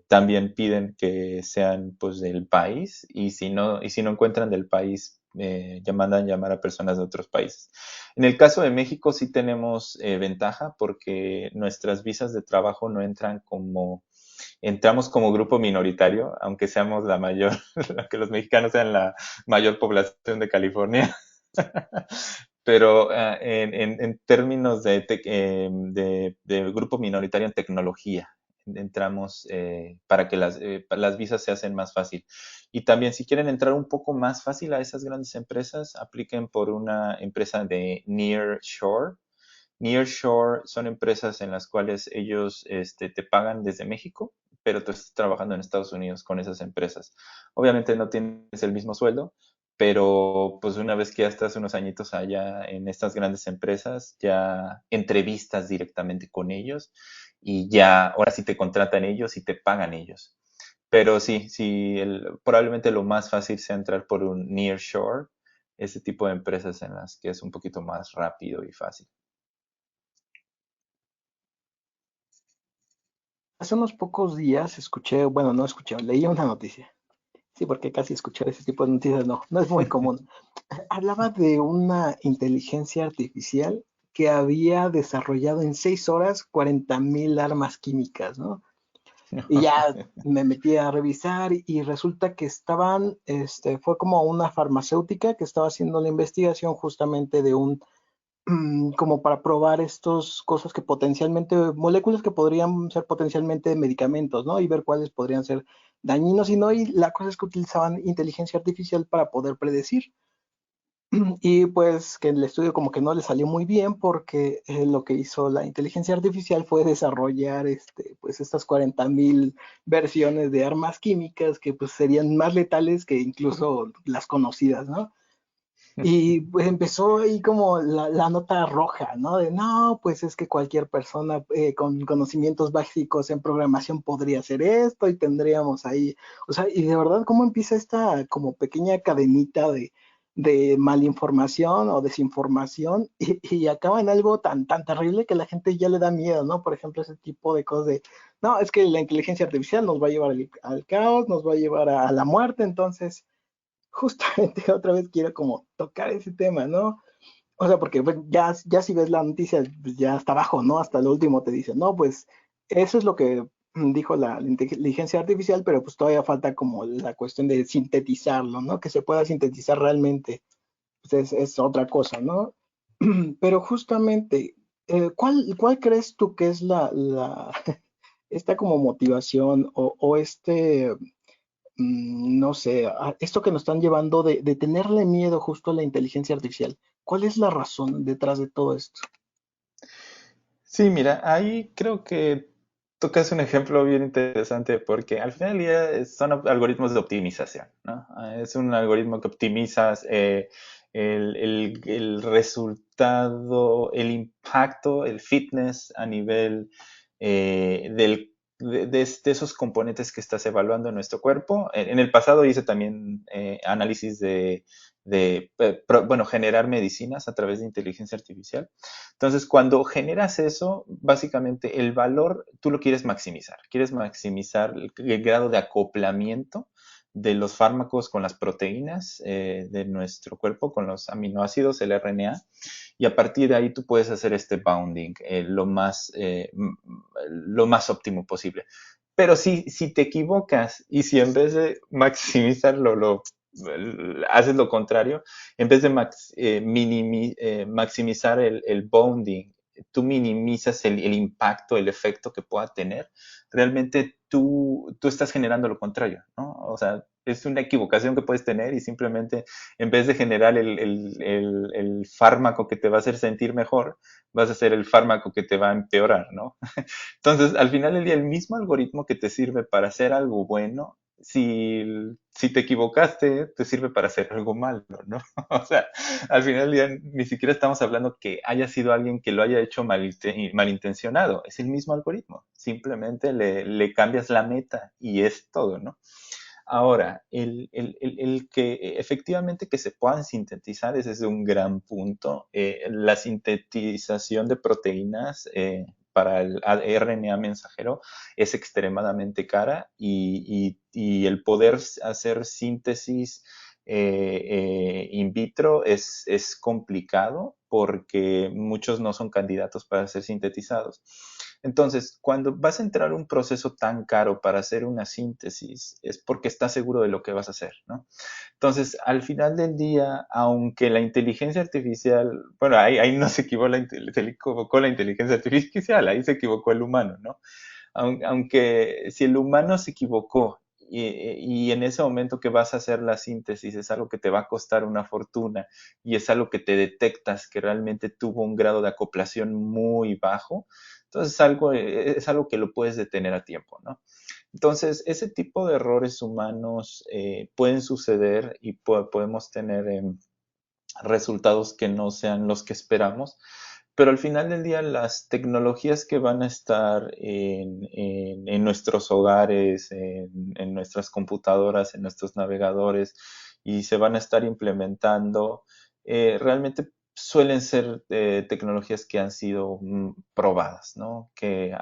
también piden que sean pues del país, y si no encuentran del país, ya mandan llamar a personas de otros países. En el caso de México sí tenemos ventaja porque nuestras visas de trabajo no entramos como grupo minoritario, aunque seamos la mayor, aunque los mexicanos sean la mayor población de California. Pero en términos de grupo minoritario en tecnología, entramos para que las visas se hacen más fácil. Y también si quieren entrar un poco más fácil a esas grandes empresas, apliquen por una empresa de Nearshore. Nearshore son empresas en las cuales ellos te pagan desde México, pero tú estás trabajando en Estados Unidos con esas empresas. Obviamente no tienes el mismo sueldo, pero pues una vez que ya estás unos añitos allá en estas grandes empresas, ya entrevistas directamente con ellos y ya ahora sí te contratan ellos y te pagan ellos. Pero sí, sí, probablemente lo más fácil sea entrar por un nearshore, ese tipo de empresas en las que es un poquito más rápido y fácil. Hace unos pocos días escuché, bueno, no escuché, leí una noticia. Sí, porque casi escuchar ese tipo de noticias no es muy común. Hablaba de una inteligencia artificial que había desarrollado en 6 horas 40.000 armas químicas, ¿no? Y ya me metí a revisar y resulta que fue como una farmacéutica que estaba haciendo la investigación justamente de como para probar estos cosas que potencialmente, moléculas que podrían ser potencialmente medicamentos, ¿no? Y ver cuáles podrían ser dañinos y no. Y la cosa es que utilizaban inteligencia artificial para poder predecir. Y pues que el estudio como que no le salió muy bien porque lo que hizo la inteligencia artificial fue desarrollar pues estas 40.000 versiones de armas químicas que pues serían más letales que incluso las conocidas, ¿no? Y pues empezó ahí como la nota roja, ¿no? De no, pues es que cualquier persona con conocimientos básicos en programación podría hacer esto y tendríamos ahí, o sea, y de verdad, ¿cómo empieza esta como pequeña cadenita de malinformación o desinformación y acaba en algo tan terrible que la gente ya le da miedo, ¿no? Por ejemplo, ese tipo de cosas de, no, es que la inteligencia artificial nos va a llevar al caos, nos va a llevar a la muerte, entonces justamente otra vez quiero como tocar ese tema, ¿no? O sea, porque bueno, ya si ves la noticia, pues ya hasta abajo, ¿no? Hasta el último te dice, no, pues eso es lo que dijo la inteligencia artificial, pero pues todavía falta como la cuestión de sintetizarlo, ¿no? Que se pueda sintetizar realmente, pues es otra cosa, ¿no? Pero justamente, ¿cuál crees tú que es esta como motivación no sé, esto que nos están llevando de tenerle miedo justo a la inteligencia artificial? ¿Cuál es la razón detrás de todo esto? Sí, mira, ahí creo que tocas un ejemplo bien interesante porque al final del día son algoritmos de optimización, ¿no? Es un algoritmo que optimizas el resultado, el impacto, el fitness a nivel de esos componentes que estás evaluando en nuestro cuerpo. En el pasado hice también análisis bueno, generar medicinas a través de inteligencia artificial. Entonces, cuando generas eso, básicamente el valor tú lo quieres maximizar el grado de acoplamiento de los fármacos con las proteínas de nuestro cuerpo, con los aminoácidos, el RNA, y a partir de ahí tú puedes hacer este bounding lo más óptimo posible. Pero si te equivocas y si en vez de maximizarlo haces lo contrario, en vez de maximizar el bounding, tú minimizas el impacto, el efecto que pueda tener, realmente tú estás generando lo contrario, ¿no? O sea, es una equivocación que puedes tener y simplemente en vez de generar el fármaco que te va a hacer sentir mejor, vas a hacer el fármaco que te va a empeorar, ¿no? Entonces, al final del día, el mismo algoritmo que te sirve para hacer algo bueno, si te equivocaste, te sirve para hacer algo malo, ¿no? O sea, al final del día ni siquiera estamos hablando que haya sido alguien que lo haya hecho malintencionado, es el mismo algoritmo, simplemente le cambias la meta y es todo, ¿no? Ahora, el que efectivamente que se puedan sintetizar, ese es un gran punto. La sintetización de proteínas para el RNA mensajero es extremadamente cara y el poder hacer síntesis in vitro es complicado porque muchos no son candidatos para ser sintetizados. Entonces, cuando vas a entrar a un proceso tan caro para hacer una síntesis, es porque estás seguro de lo que vas a hacer, ¿no? Entonces, al final del día, aunque la inteligencia artificial, bueno, ahí no se equivocó la inteligencia artificial, ahí se equivocó el humano, ¿no? Aunque si el humano se equivocó y en ese momento que vas a hacer la síntesis es algo que te va a costar una fortuna y es algo que te detectas que realmente tuvo un grado de acoplación muy bajo, entonces es algo que lo puedes detener a tiempo, ¿no? Entonces, ese tipo de errores humanos pueden suceder y podemos tener resultados que no sean los que esperamos, pero al final del día las tecnologías que van a estar en nuestros hogares, en nuestras computadoras, en nuestros navegadores y se van a estar implementando, realmente suelen ser tecnologías que han sido probadas, ¿no? Que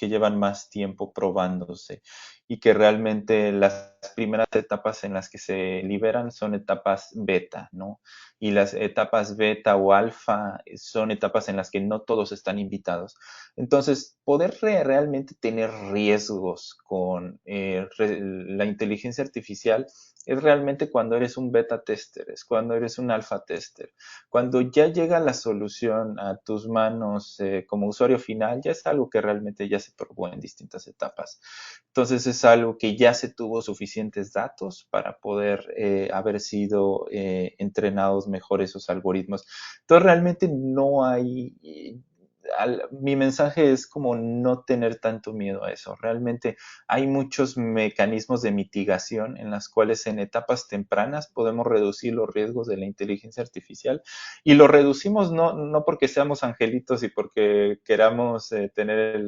llevan más tiempo probándose y que realmente las primeras etapas en las que se liberan son etapas beta, ¿no? Y las etapas beta o alfa son etapas en las que no todos están invitados. Entonces, poder realmente tener riesgos con la inteligencia artificial es realmente cuando eres un beta tester, es cuando eres un alfa tester. Cuando ya llega la solución a tus manos como usuario final, ya es algo que realmente ya se probó en distintas etapas. Entonces es algo que ya se tuvo suficientes datos para poder haber sido entrenados mejor esos algoritmos. Entonces realmente no hay, mi mensaje es como no tener tanto miedo a eso. Realmente hay muchos mecanismos de mitigación en las cuales en etapas tempranas podemos reducir los riesgos de la inteligencia artificial y lo reducimos no porque seamos angelitos y porque queramos tener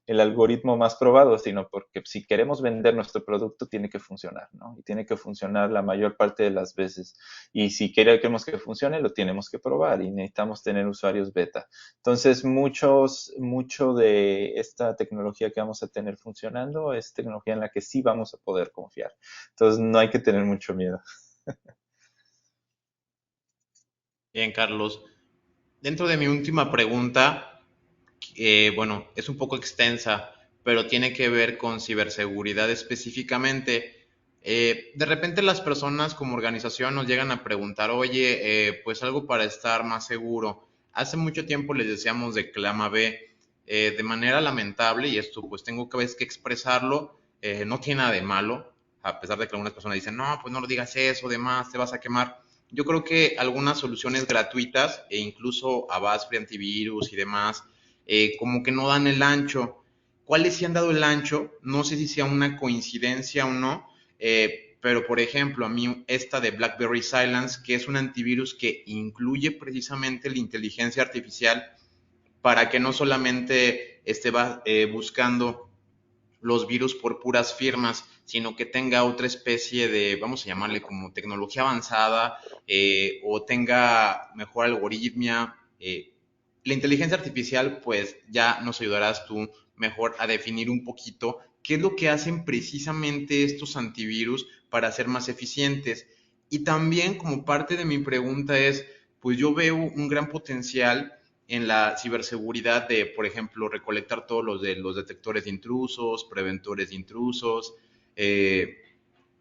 el algoritmo más probado, sino porque si queremos vender nuestro producto tiene que funcionar, ¿no? Y tiene que funcionar la mayor parte de las veces. Y si queremos que funcione, lo tenemos que probar y necesitamos tener usuarios beta. Entonces, mucho de esta tecnología que vamos a tener funcionando es tecnología en la que sí vamos a poder confiar. Entonces, no hay que tener mucho miedo. Bien, Carlos. Dentro de mi última pregunta, bueno, es un poco extensa, pero tiene que ver con ciberseguridad específicamente. De repente las personas como organización nos llegan a preguntar, oye, pues algo para estar más seguro. Hace mucho tiempo les decíamos de clama B, de manera lamentable, y esto pues tengo que a veces que expresarlo, no tiene nada de malo, a pesar de que algunas personas dicen, no, pues no lo digas eso, demás, te vas a quemar. Yo creo que algunas soluciones gratuitas e incluso Avast Free Antivirus y demás, como que no dan el ancho. ¿Cuáles sí han dado el ancho? No sé si sea una coincidencia o no, pero por ejemplo, a mí esta de BlackBerry Silence, que es un antivirus que incluye precisamente la inteligencia artificial para que no solamente esté buscando los virus por puras firmas, sino que tenga otra especie de, vamos a llamarle como tecnología avanzada, o tenga mejor algoritmia. La inteligencia artificial, pues ya nos ayudarás tú mejor a definir un poquito qué es lo que hacen precisamente estos antivirus para ser más eficientes. Y también como parte de mi pregunta es, pues yo veo un gran potencial en la ciberseguridad de, por ejemplo, recolectar todos los detectores de intrusos, preventores de intrusos,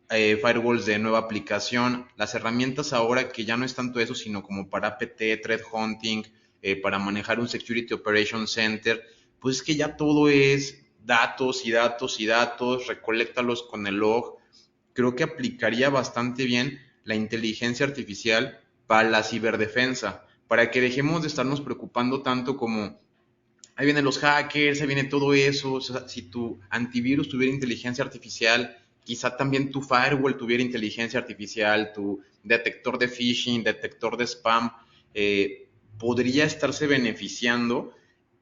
firewalls de nueva aplicación, las herramientas ahora que ya no es tanto eso, sino como para APT, threat hunting, para manejar un Security Operations Center, pues es que ya todo es datos y datos y datos, recolectalos con el log. Creo que aplicaría bastante bien la inteligencia artificial para la ciberdefensa, para que dejemos de estarnos preocupando tanto como ahí vienen los hackers, ahí viene todo eso. O sea, si tu antivirus tuviera inteligencia artificial, quizá también tu firewall tuviera inteligencia artificial, tu detector de phishing, detector de spam, podría estarse beneficiando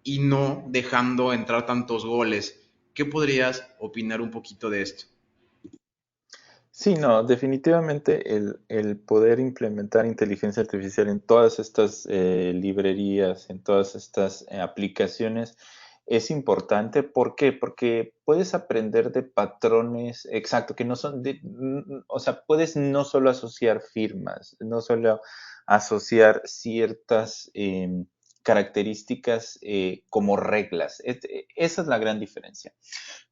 y no dejando entrar tantos goles. ¿Qué podrías opinar un poquito de esto? Sí, no, definitivamente el poder implementar inteligencia artificial en todas estas librerías, en todas estas aplicaciones es importante. ¿Por qué? Porque puedes aprender de patrones, exacto, que no son o sea, puedes no solo asociar firmas, no solo asociar ciertas características como reglas. Esa es la gran diferencia.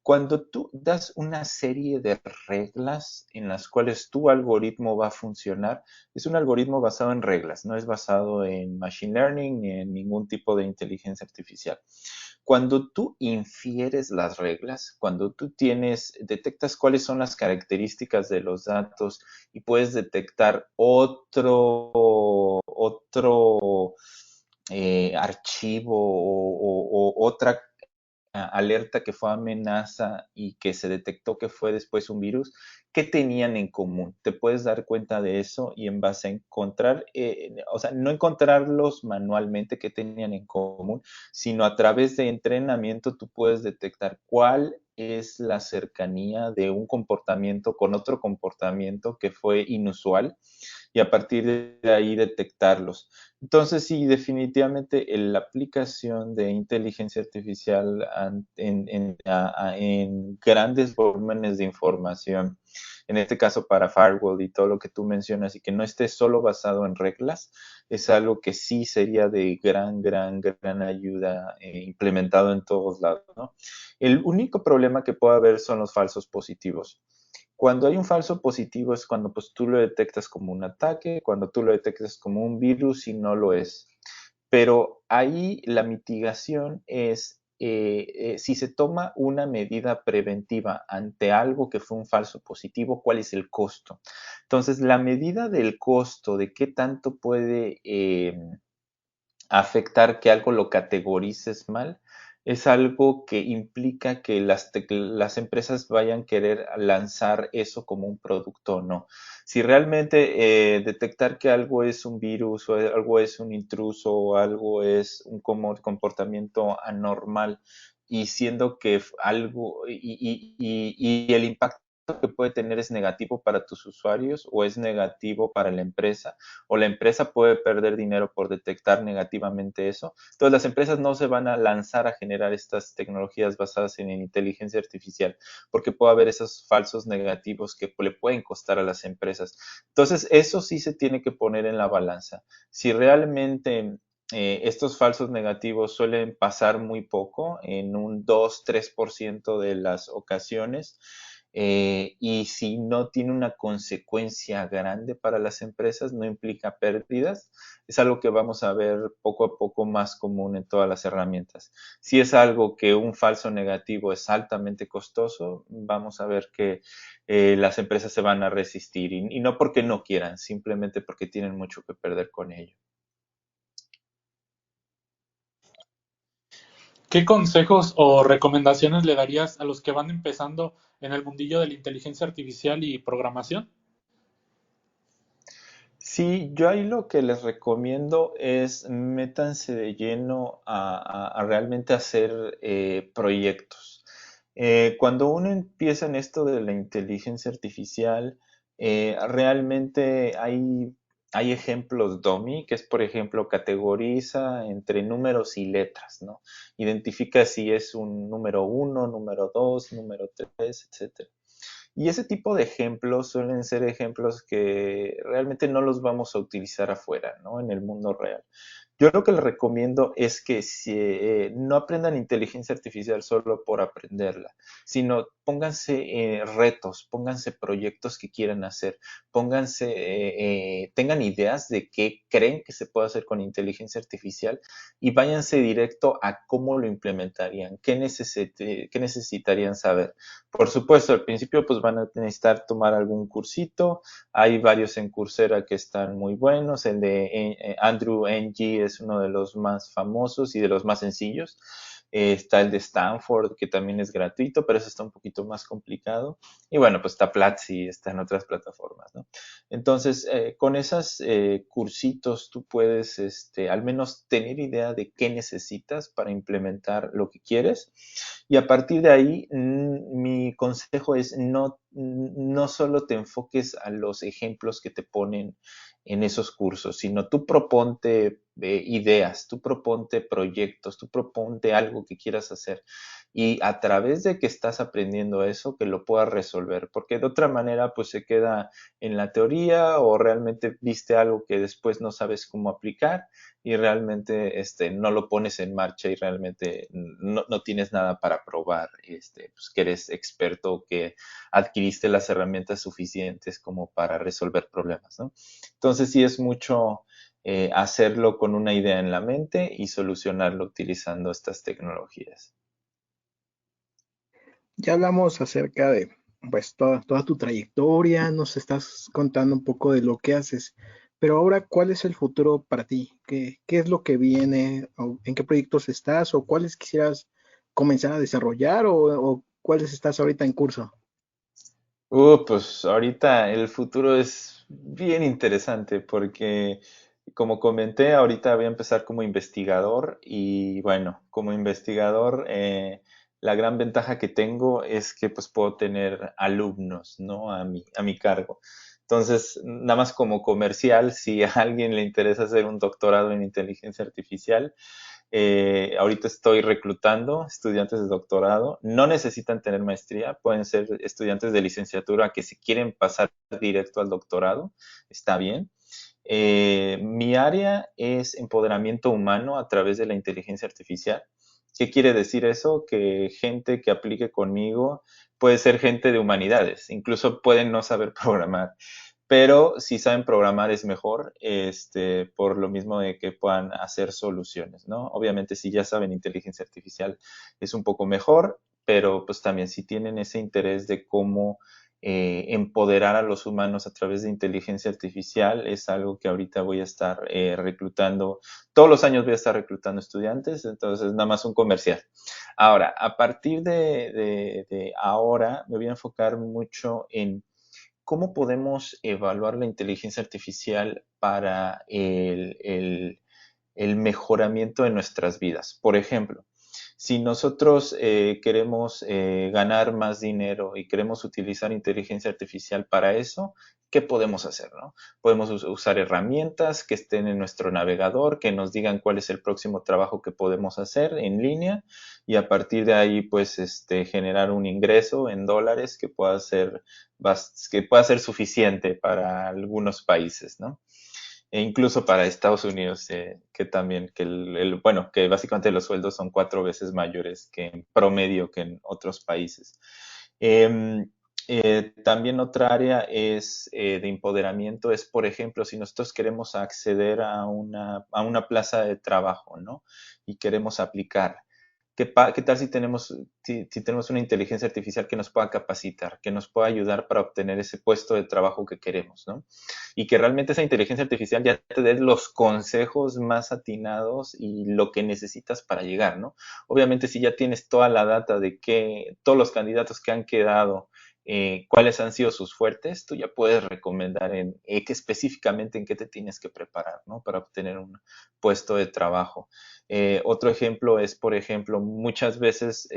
Cuando tú das una serie de reglas en las cuales tu algoritmo va a funcionar, es un algoritmo basado en reglas, no es basado en machine learning ni en ningún tipo de inteligencia artificial. Cuando tú infieres las reglas, cuando tú detectas cuáles son las características de los datos y puedes detectar otro archivo o otra alerta que fue amenaza y que se detectó que fue después un virus, ¿qué tenían en común? Te puedes dar cuenta de eso y en base a encontrar, o sea, no encontrarlos manualmente qué tenían en común, sino a través de entrenamiento tú puedes detectar cuál es la cercanía de un comportamiento con otro comportamiento que fue inusual y a partir de ahí detectarlos. Entonces, sí, definitivamente la aplicación de inteligencia artificial en grandes volúmenes de información, en este caso para firewall y todo lo que tú mencionas, y que no esté solo basado en reglas, es algo que sí sería de gran ayuda implementado en todos lados, ¿no? El único problema que puede haber son los falsos positivos. Cuando hay un falso positivo es cuando pues tú lo detectas como un ataque, cuando tú lo detectas como un virus y no lo es. Pero ahí la mitigación es si se toma una medida preventiva ante algo que fue un falso positivo, ¿cuál es el costo? Entonces, la medida del costo de qué tanto puede afectar que algo lo categorices mal, es algo que implica que las empresas vayan a querer lanzar eso como un producto o no. Si realmente detectar que algo es un virus o algo es un intruso o algo es un comportamiento anormal y siendo que algo y el impacto que puede tener es negativo para tus usuarios o es negativo para la empresa o la empresa puede perder dinero por detectar negativamente eso. Entonces las empresas no se van a lanzar a generar estas tecnologías basadas en inteligencia artificial porque puede haber esos falsos negativos que le pueden costar a las empresas. Entonces eso sí se tiene que poner en la balanza. Si realmente estos falsos negativos suelen pasar muy poco, en un 2-3% de las ocasiones, y si no tiene una consecuencia grande para las empresas, no implica pérdidas, es algo que vamos a ver poco a poco más común en todas las herramientas. Si es algo que un falso negativo es altamente costoso, vamos a ver que las empresas se van a resistir y no porque no quieran, simplemente porque tienen mucho que perder con ello. ¿Qué consejos o recomendaciones le darías a los que van empezando en el mundillo de la inteligencia artificial y programación? Sí, yo ahí lo que les recomiendo es métanse de lleno a realmente hacer proyectos. Cuando uno empieza en esto de la inteligencia artificial, realmente hay ejemplos dummy, que es, por ejemplo, categoriza entre números y letras, ¿no? Identifica si es un número uno, número dos, número tres, etcétera. Y ese tipo de ejemplos suelen ser ejemplos que realmente no los vamos a utilizar afuera, ¿no? En el mundo real. Yo lo que les recomiendo es que no aprendan inteligencia artificial solo por aprenderla, sino pónganse retos, pónganse proyectos que quieran hacer, tengan ideas de qué creen que se puede hacer con inteligencia artificial y váyanse directo a cómo lo implementarían, qué necesitarían saber. Por supuesto, al principio pues van a necesitar tomar algún cursito. Hay varios en Coursera que están muy buenos. El de Andrew Ng es uno de los más famosos y de los más sencillos. Está el de Stanford, que también es gratuito, pero eso está un poquito más complicado. Y bueno, pues está Platzi, está en otras plataformas, ¿no? Entonces, con esos cursitos tú puedes al menos tener idea de qué necesitas para implementar lo que quieres. Y a partir de ahí, mi consejo es no solo te enfoques a los ejemplos que te ponen en esos cursos, sino tú proponte ideas, tú proponte proyectos, tú proponte algo que quieras hacer y a través de que estás aprendiendo eso, que lo puedas resolver, porque de otra manera pues se queda en la teoría o realmente viste algo que después no sabes cómo aplicar y realmente no lo pones en marcha y realmente no tienes nada para probar, pues que eres experto, que adquiriste las herramientas suficientes como para resolver problemas, ¿no? Entonces sí es mucho hacerlo con una idea en la mente y solucionarlo utilizando estas tecnologías. Ya hablamos acerca de pues toda tu trayectoria, nos estás contando un poco de lo que haces, pero ahora, ¿cuál es el futuro para ti? ¿Qué es lo que viene? ¿O en qué proyectos estás? ¿O cuáles quisieras comenzar a desarrollar? ¿O cuáles estás ahorita en curso? Pues ahorita el futuro es bien interesante porque, como comenté, ahorita voy a empezar como investigador y bueno, como investigador, la gran ventaja que tengo es que pues puedo tener alumnos, ¿no? A mi cargo. Entonces, nada más como comercial, si a alguien le interesa hacer un doctorado en inteligencia artificial, ahorita estoy reclutando estudiantes de doctorado. No necesitan tener maestría, pueden ser estudiantes de licenciatura que si quieren pasar directo al doctorado, está bien. Mi área es empoderamiento humano a través de la inteligencia artificial. ¿Qué quiere decir eso? Que gente que aplique conmigo puede ser gente de humanidades, incluso pueden no saber programar, pero si saben programar es mejor, por lo mismo de que puedan hacer soluciones, ¿no? Obviamente si ya saben inteligencia artificial es un poco mejor, pero pues también si tienen ese interés de cómo empoderar a los humanos a través de inteligencia artificial es algo que ahorita voy a estar reclutando, todos los años voy a estar reclutando estudiantes, entonces nada más un comercial. Ahora, a partir de ahora me voy a enfocar mucho en ¿cómo podemos evaluar la inteligencia artificial para el mejoramiento de nuestras vidas? Por ejemplo, si nosotros queremos ganar más dinero y queremos utilizar inteligencia artificial para eso, ¿qué podemos hacer, no? Podemos usar herramientas que estén en nuestro navegador, que nos digan cuál es el próximo trabajo que podemos hacer en línea y a partir de ahí, pues, generar un ingreso en dólares que pueda ser suficiente para algunos países, ¿no? E incluso para Estados Unidos, que también, bueno, que básicamente los sueldos son 4 veces mayores que en promedio que en otros países. Em, También otra área es de empoderamiento, es por ejemplo, si nosotros queremos acceder a una plaza de trabajo, ¿no? Y queremos aplicar. ¿Qué tal si tenemos una inteligencia artificial que nos pueda capacitar, que nos pueda ayudar para obtener ese puesto de trabajo que queremos, ¿no? Y que realmente esa inteligencia artificial ya te dé los consejos más atinados y lo que necesitas para llegar, ¿no? Obviamente, si ya tienes toda la data de todos los candidatos que han quedado, cuáles han sido sus fuertes, tú ya puedes recomendar que específicamente en qué te tienes que preparar, ¿no? Para obtener un puesto de trabajo. Otro ejemplo es, por ejemplo, muchas veces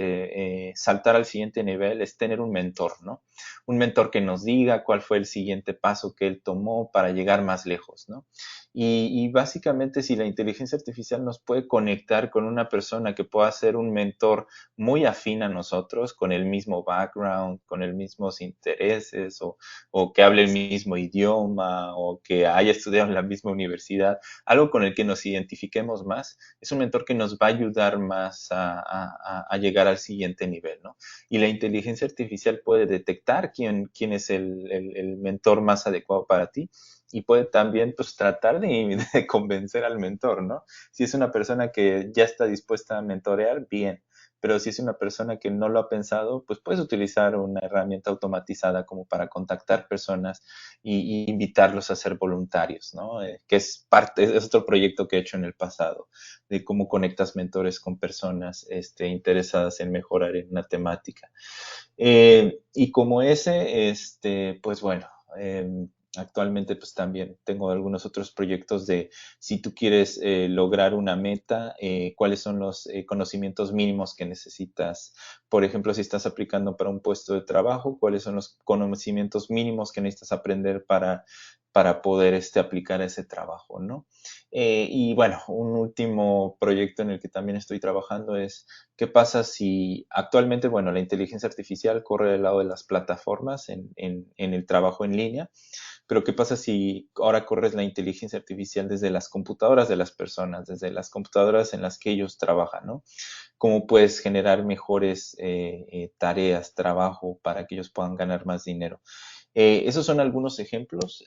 saltar al siguiente nivel es tener un mentor, ¿no? Un mentor que nos diga cuál fue el siguiente paso que él tomó para llegar más lejos, ¿no? Y básicamente si la inteligencia artificial nos puede conectar con una persona que pueda ser un mentor muy afín a nosotros, con el mismo background, con los mismos intereses, o que hable el mismo idioma, o que haya estudiado en la misma universidad, algo con el que nos identifiquemos más, es un mentor que nos va a ayudar más a llegar al siguiente nivel, ¿no? Y la inteligencia artificial puede detectar quién es el mentor más adecuado para ti y puede también pues tratar de convencer al mentor, ¿no? Si es una persona que ya está dispuesta a mentorear, bien. pero si es una persona que no lo ha pensado, pues puedes utilizar una herramienta automatizada como para contactar personas y invitarlos a ser voluntarios, ¿no? Que es otro proyecto que he hecho en el pasado, de cómo conectas mentores con personas interesadas en mejorar en una temática. Y como ese, pues bueno, actualmente pues también tengo algunos otros proyectos de si tú quieres lograr una meta, cuáles son los conocimientos mínimos que necesitas. Por ejemplo, si estás aplicando para un puesto de trabajo, cuáles son los conocimientos mínimos que necesitas aprender para poder aplicar a ese trabajo, ¿no? Y bueno, un último proyecto en el que también estoy trabajando es qué pasa si actualmente, bueno, la inteligencia artificial corre del lado de las plataformas en el trabajo en línea, pero ¿qué pasa si ahora corres la inteligencia artificial desde las computadoras de las personas, desde las computadoras en las que ellos trabajan, ¿no? ¿Cómo puedes generar mejores tareas, trabajo para que ellos puedan ganar más dinero? Esos son algunos ejemplos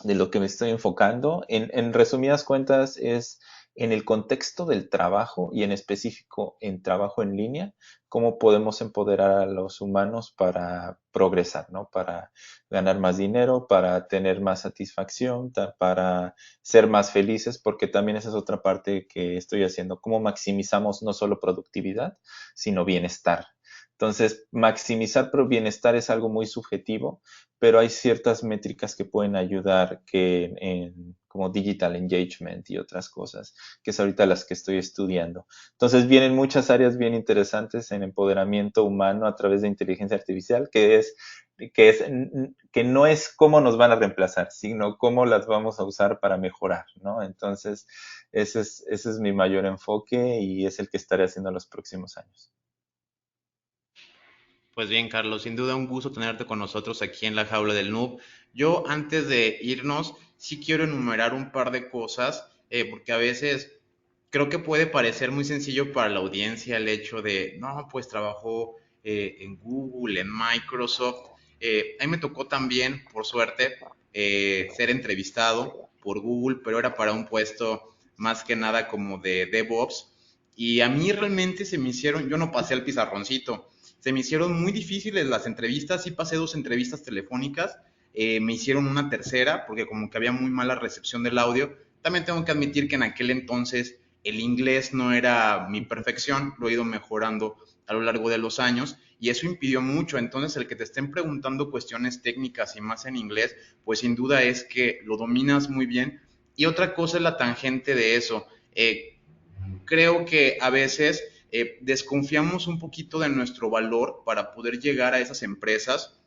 de lo que me estoy enfocando. En resumidas cuentas, es en el contexto del trabajo y en específico en trabajo en línea, cómo podemos empoderar a los humanos para progresar, ¿no? Para ganar más dinero, para tener más satisfacción, para ser más felices, porque también esa es otra parte que estoy haciendo, cómo maximizamos no solo productividad, sino bienestar. Entonces, maximizar bienestar es algo muy subjetivo, pero hay ciertas métricas que pueden ayudar como digital engagement y otras cosas, que es ahorita las que estoy estudiando. Entonces, vienen muchas áreas bien interesantes en empoderamiento humano a través de inteligencia artificial, que no es cómo nos van a reemplazar, sino cómo las vamos a usar para mejorar, ¿no? Entonces, ese es mi mayor enfoque y es el que estaré haciendo en los próximos años. Pues bien, Carlos, sin duda un gusto tenerte con nosotros aquí en la Jaula del Noob. Yo antes de irnos, sí quiero enumerar un par de cosas, porque a veces creo que puede parecer muy sencillo para la audiencia el hecho de, no, pues trabajo en Google, en Microsoft. A mí me tocó también, por suerte, ser entrevistado por Google, pero era para un puesto más que nada como de DevOps. Y a mí realmente yo no pasé al pizarroncito. Se me hicieron muy difíciles las entrevistas, sí pasé 2 entrevistas telefónicas, me hicieron una tercera porque como que había muy mala recepción del audio. También tengo que admitir que en aquel entonces el inglés no era mi perfección, lo he ido mejorando a lo largo de los años y eso impidió mucho. Entonces el que te estén preguntando cuestiones técnicas y más en inglés, pues sin duda es que lo dominas muy bien. Y otra cosa es la tangente de eso. Creo que a veces desconfiamos un poquito de nuestro valor para poder llegar a esas empresas.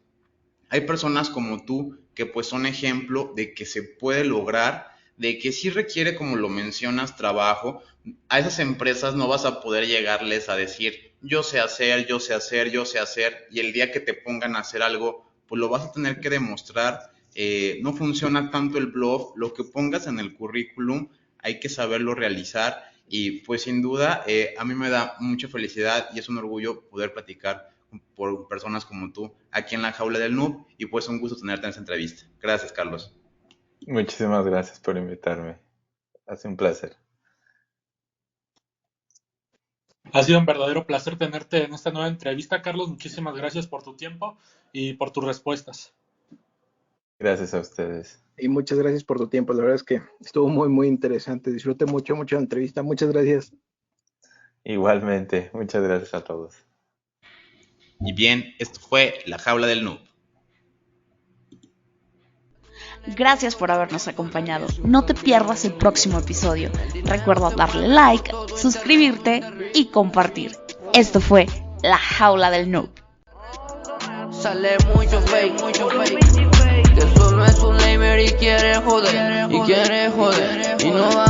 Hay personas como tú que pues son ejemplo de que se puede lograr, de que sí requiere, como lo mencionas, trabajo. A esas empresas no vas a poder llegarles a decir, yo sé hacer, yo sé hacer, yo sé hacer, y el día que te pongan a hacer algo, pues lo vas a tener que demostrar. No funciona tanto el bluff, lo que pongas en el currículum hay que saberlo realizar. Y pues sin duda a mí me da mucha felicidad y es un orgullo poder platicar por personas como tú aquí en la Jaula del Noob y pues un gusto tenerte en esta entrevista. Gracias, Carlos. Muchísimas gracias por invitarme. Ha sido un placer. Ha sido un verdadero placer tenerte en esta nueva entrevista, Carlos. Muchísimas gracias por tu tiempo y por tus respuestas. Gracias a ustedes. Y muchas gracias por tu tiempo. La verdad es que estuvo muy, muy interesante. Disfruté mucho la entrevista. Muchas gracias. Igualmente, muchas gracias a todos. Y bien, esto fue La Jaula del Noob. Gracias por habernos acompañado. No te pierdas el próximo episodio. Recuerda darle like, suscribirte y compartir. Esto fue La Jaula del Noob. Sale mucho fake, que solo es un lamer y quiere joder, y no va